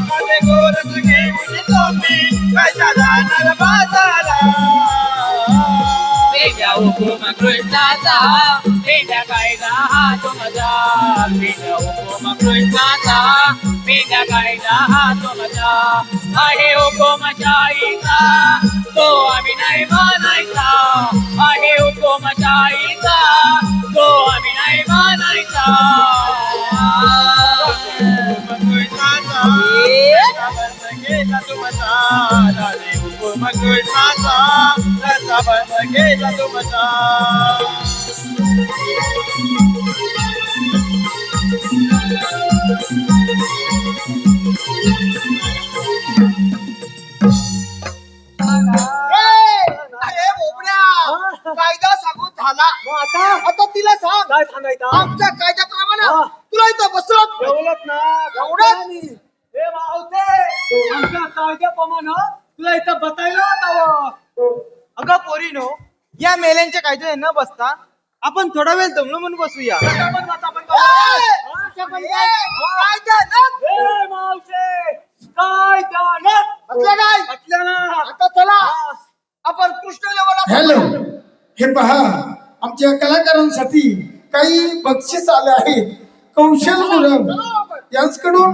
राधे गोरच घेऊन तुम्ही कशा जाणार बाजारा पेंड्या हुकुम कृष्णाचा पेंड्या कायदा हा तुमचा पेंड्या हुकुम कृष्णाचा पेंड्या कायदा हा तुमचा आहे हुकुमशाहीचा तो आम्ही नाही मानायचा आहे हुकुमशाहीचा तो आम्ही नाही मानायचा हुकुम कृष्णाचा रस्ता बंद केला तुमचा अरे बोबड्या कायदा सांगून झाला आता तिला सांग काय सांगायचं आमच्या कायद्याप्रमाणे हा. तुला इथं बसवत एवढंच ना एवढंच? हे मावते आमच्या कायद्याप्रमाणे तुला इथं बसायला हवं अगं पोरीनो या मेल्यांच्या कायद्याने न बसता आपण थोडा वेळ दमलो म्हणून बसूया हे मावशे काय आता चला आपण कृष्ण लेवलला हॅलो हे पहा आमच्या कलाकारांसाठी काही बक्षीस आले आहेत कौशल गुरव यांच्याकडून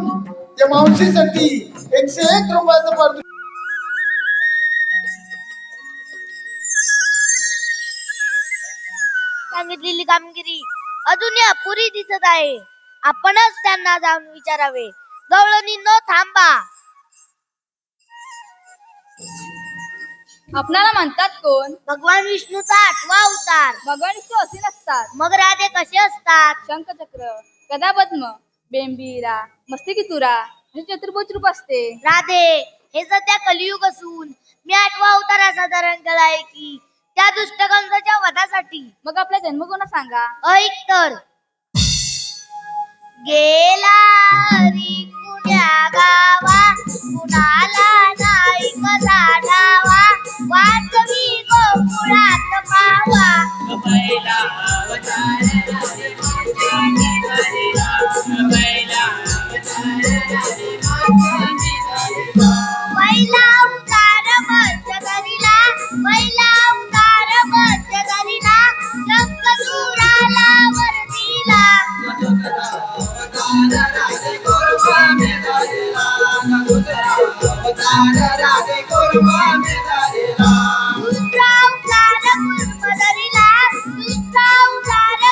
या मावशीसाठी 101 रुपयाचं पारितोषिक सांगितलेली कामगिरी अजूनही अपुरी दिसत आहे. आपणच त्यांना जाऊन विचारावे. गवळणी न थांबा. आपणाला म्हणतात कोण? भगवान विष्णूचा 8वा अवतार. भगवान विष्णू असे नसतात. मग राधे कसे असतात? शंखचक्र, गदापद्म, बेंबीरा, मस्तकी तुरा असे चतुर्भुज रूप असते. राधे हे सध्या कलियुग असून मी 8वा अवतार असा धारण केला आहे की त्या दुष्ट कंसाच्या वधासाठी. मग आपला जन्म कोणा सांगा? ऐक तर. गेला हरी कुण्या गावा कुणाला नाही कसा ठावा वाचवी गोकुळात मावा. पहिला अवतार राधे मातेने धरला. पहिला अवतार राधे मातेने धरला. पहिला अवतार मत्स्य करीला. पहिला अवतार मत्स्य करीला. शंखचूडाला वर दिला. राधे कुर्बाने धरला. अवतार राधे कुर्बाने धरला. दुसरा अवतार कुर्म धरिला. दुसरा अवतार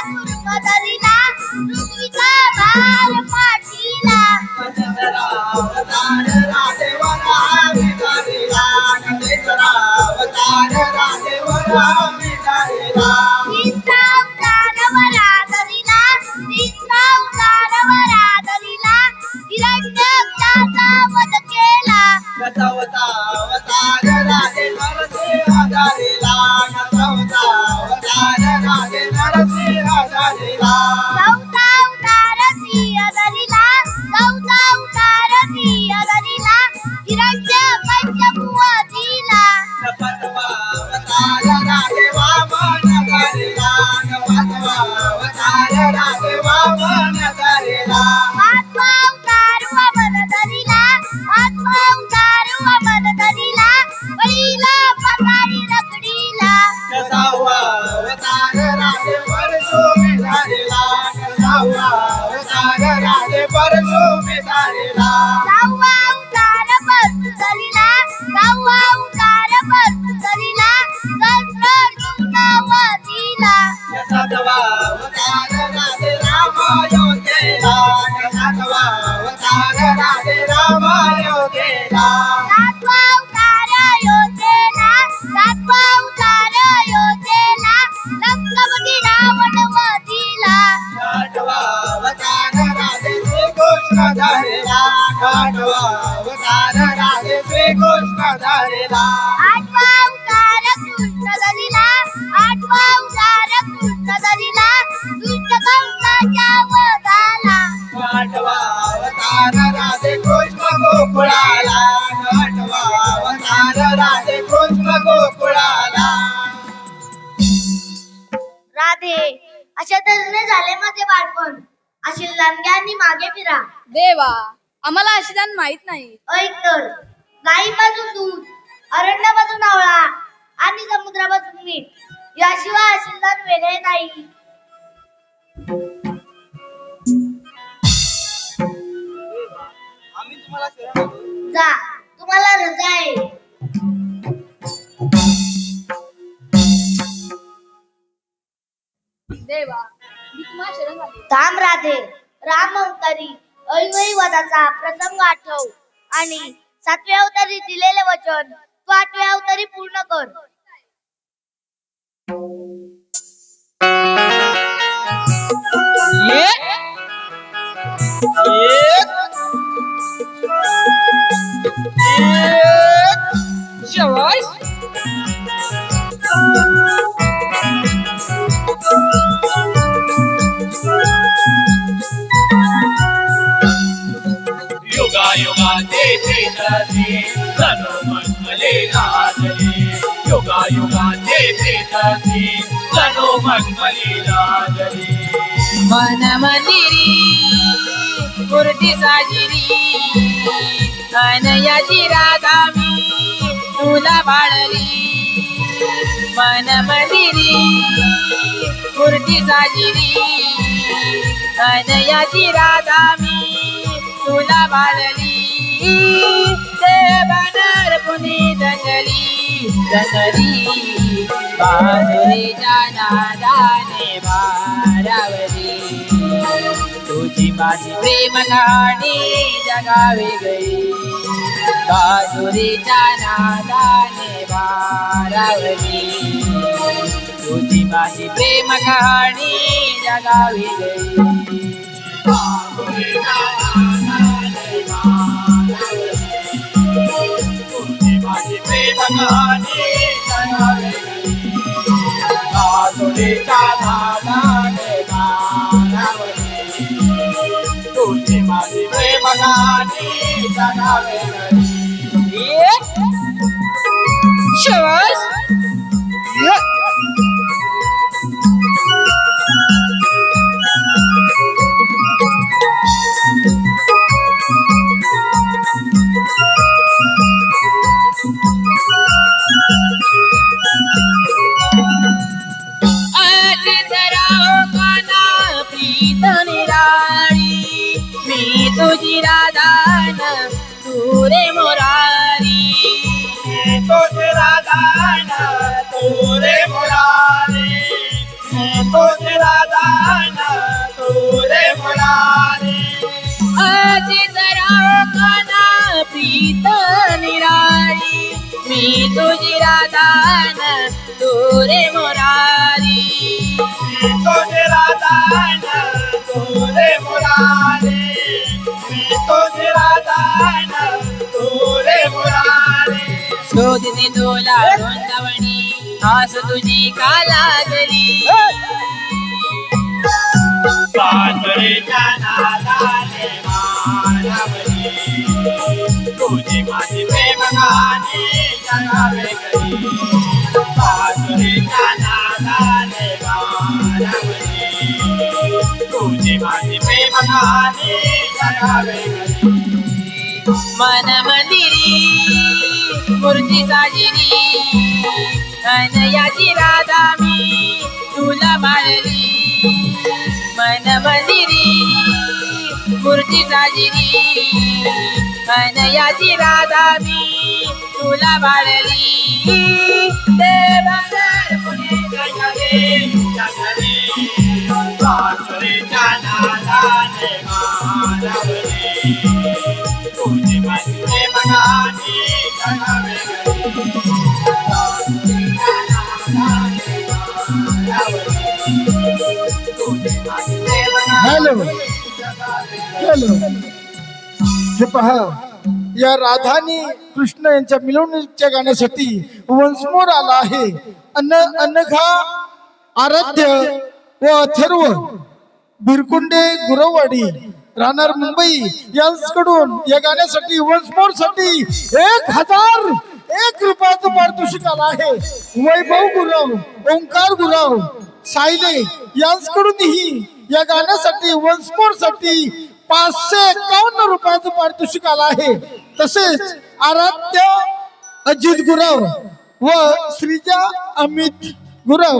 आठवा अवतार राधे श्रीकृष्ण धरिला आठवा अवतार कृष्ण धरिला आठवा अवतार कृष्ण धरिला दुष्ट कंसाच्या वधाला आठवा अवतार राधे कृष्ण गोकुळाला आठवा अवतार राधे कृष्ण गोकुळाला राधे अशा तऱ्हेने झाले माझे बालपण आशीर्वाद घ्या आणि मागे फिरा देवा आम्हाला आशिदान माहित नाही. ऐक तर गायीपासून दूध अरण्यापासून आवळा आणि समुद्रापासून मीठ याशिवाय आशीर्वाद वेगळे नाही. आम्ही तुम्हाला शरण आलो. जा तुम्हाला रजा आहे. देवा मी तुम्हाला शरण आले. थांब राधे राम अवतारी ऐवई वधाचा प्रसंग आठव आणि 7व्या अवतारी दिलेले वचन तू 8व्या अवतारी पूर्ण कर. युगा युगाचे प्रेतसी मनोमनमले लाजले युगा युगाचे प्रेतसी मनोमनमले लाजले मन मंदिरी मूर्ती साजिरी अनयाची राधा मी तुला बाळली मन मंदिरी मूर्ती साजिरी अनयाची राधा मी तुला बाळली देवानर पुनी दंगली दंगली बाजुरीच्या नादाने भारावली तुझी माझी प्रेम कहाणी जगावी गई बाजुरीच्या नादाने भारावली तुझी माझी प्रेम कहाणी जगावी गई माझी प्रेम कहाणी जगावे आसुरीच्या नादाने भारावली तुझी माझी प्रेम कहाणी जगावे शबाश तुझी राधान तू रे मोरारी तुझी राधान तू रे मुरारी तुझी राधान तू रे मुरारी आजी जरा काना प्रीत निराळी मी तुझी राधान तू रे मोरारी तुझी राधान तू रे मुरारी तुझी राधान तू रे मुरारी शोधते तुला वृंदावनी आस तुझी का लागली सासरेच्या नादाने मानवली तुझी माझी प्रेम कहाणी जगावे गई सासरेच्या नादाने मानवली तुझी माझी प्रेम कहाणी जगावे गई मन मंदिरी मूर्ती साजिरी अनयाची राधा मी तुला बाळली मन मंदिरी मूर्ती साजिरी अनयाची राधा मी तुला बाळली देवानर पुणे जगले जगले सासरेच्या नादाने मानवली तुझी माझी प्रेम कहाणी जगावे हॅलो हॅलो हे पहा, या राधा आणि कृष्ण यांच्या मिळवणुकीच्या गाण्यासाठी वन्स मोर आला आहे अनघा, आराध्य व अथर्व भिरकुंडे गुरववाडी राहणार मुंबई यांच्याकडून या गाण्यासाठी वन्स मोर साठी 1001 रुपयाचं पारितोषिक आलं आहे. वैभव गुरव, ओंकार गुरव, सायले यांच्याकडूनही या गाण्यासाठी वन्स मोर साठी 551 रुपयाचं पारितोषिक आलं आहे. तसेच आराध्य अजित गुरव व श्रीजा अमित गुरव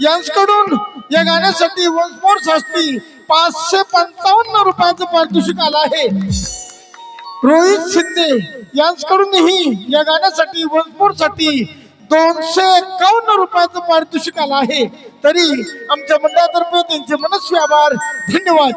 यांच्याकडून या गाण्यासाठी वन्स मोर साठी 555 रुपयाचं पारितोषिक आलं आहे. रोहित शिंदे यांच्याकडूनही या गाण्यासाठी वन्स मोर साठी 251 रुपयाचं पारितोषिक आलं आहे. तरी आमच्या मंडळातर्फे त्यांचे मनस्वी आभार, धन्यवाद.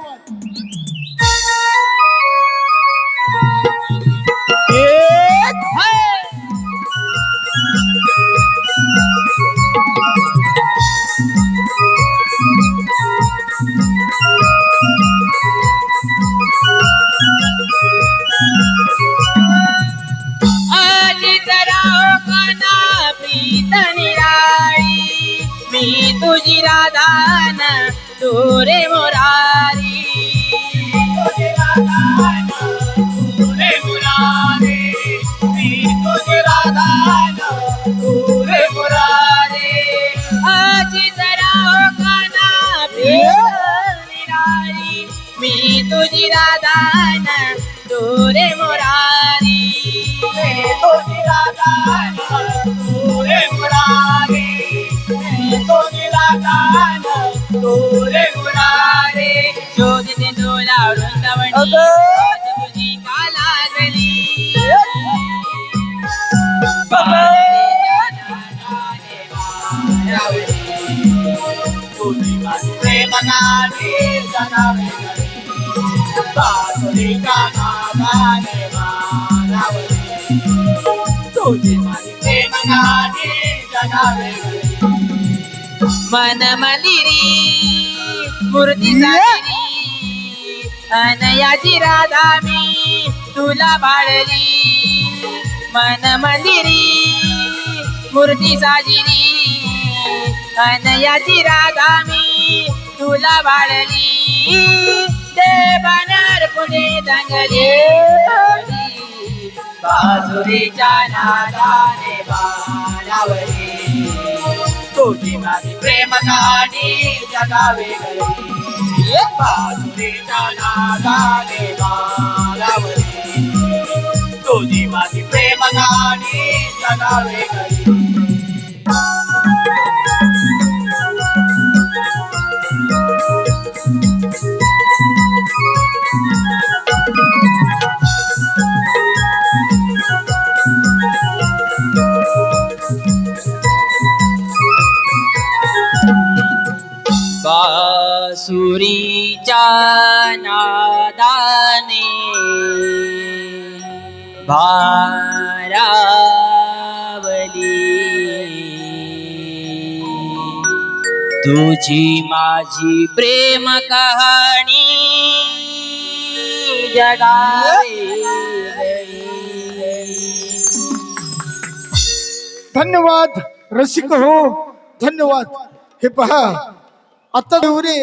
मी तुझी राधान तू रे मुरारी, तुझी राधान तू रे मुरारी, मी तुझी राधान तू रे मुरारी. आजी जरा हो काना निरारी, मी तुझी राधान तू रे मुरारी, मी तुझी राधान तू रे मुरारी, मी तुझी राधान तू रे मुरारी. शोधते तुला वृंदावनी तुझी का लागली, तुझी माझी प्रेम गाणी जगावे घरी, बासुरीच्या नादाने मानावरी. तुझी माझी प्रेम गाणी जगावे घरी. मन मंदिरी मूर्ती साजरी, अनयाची राधा मी तुला बाळली. मन मंदिरी मूर्ती साजरी, अनयाची राधा मी तुला बाळली. देवानर पुढे दंगली, बासुरीच्या नादाने मानावरी. तुझी माझी प्रेम गाणी जगावे घरी, बासुरीच्या नादाने मानावरी. तुझी माझी प्रेम गाणी जगावे घरी. बासुरीच्या नादाने भारावली. तुझी माझी प्रेम कहाणी जगावे. धन्यवाद रसिक हो, धन्यवाद. हे पहा, आता एवढे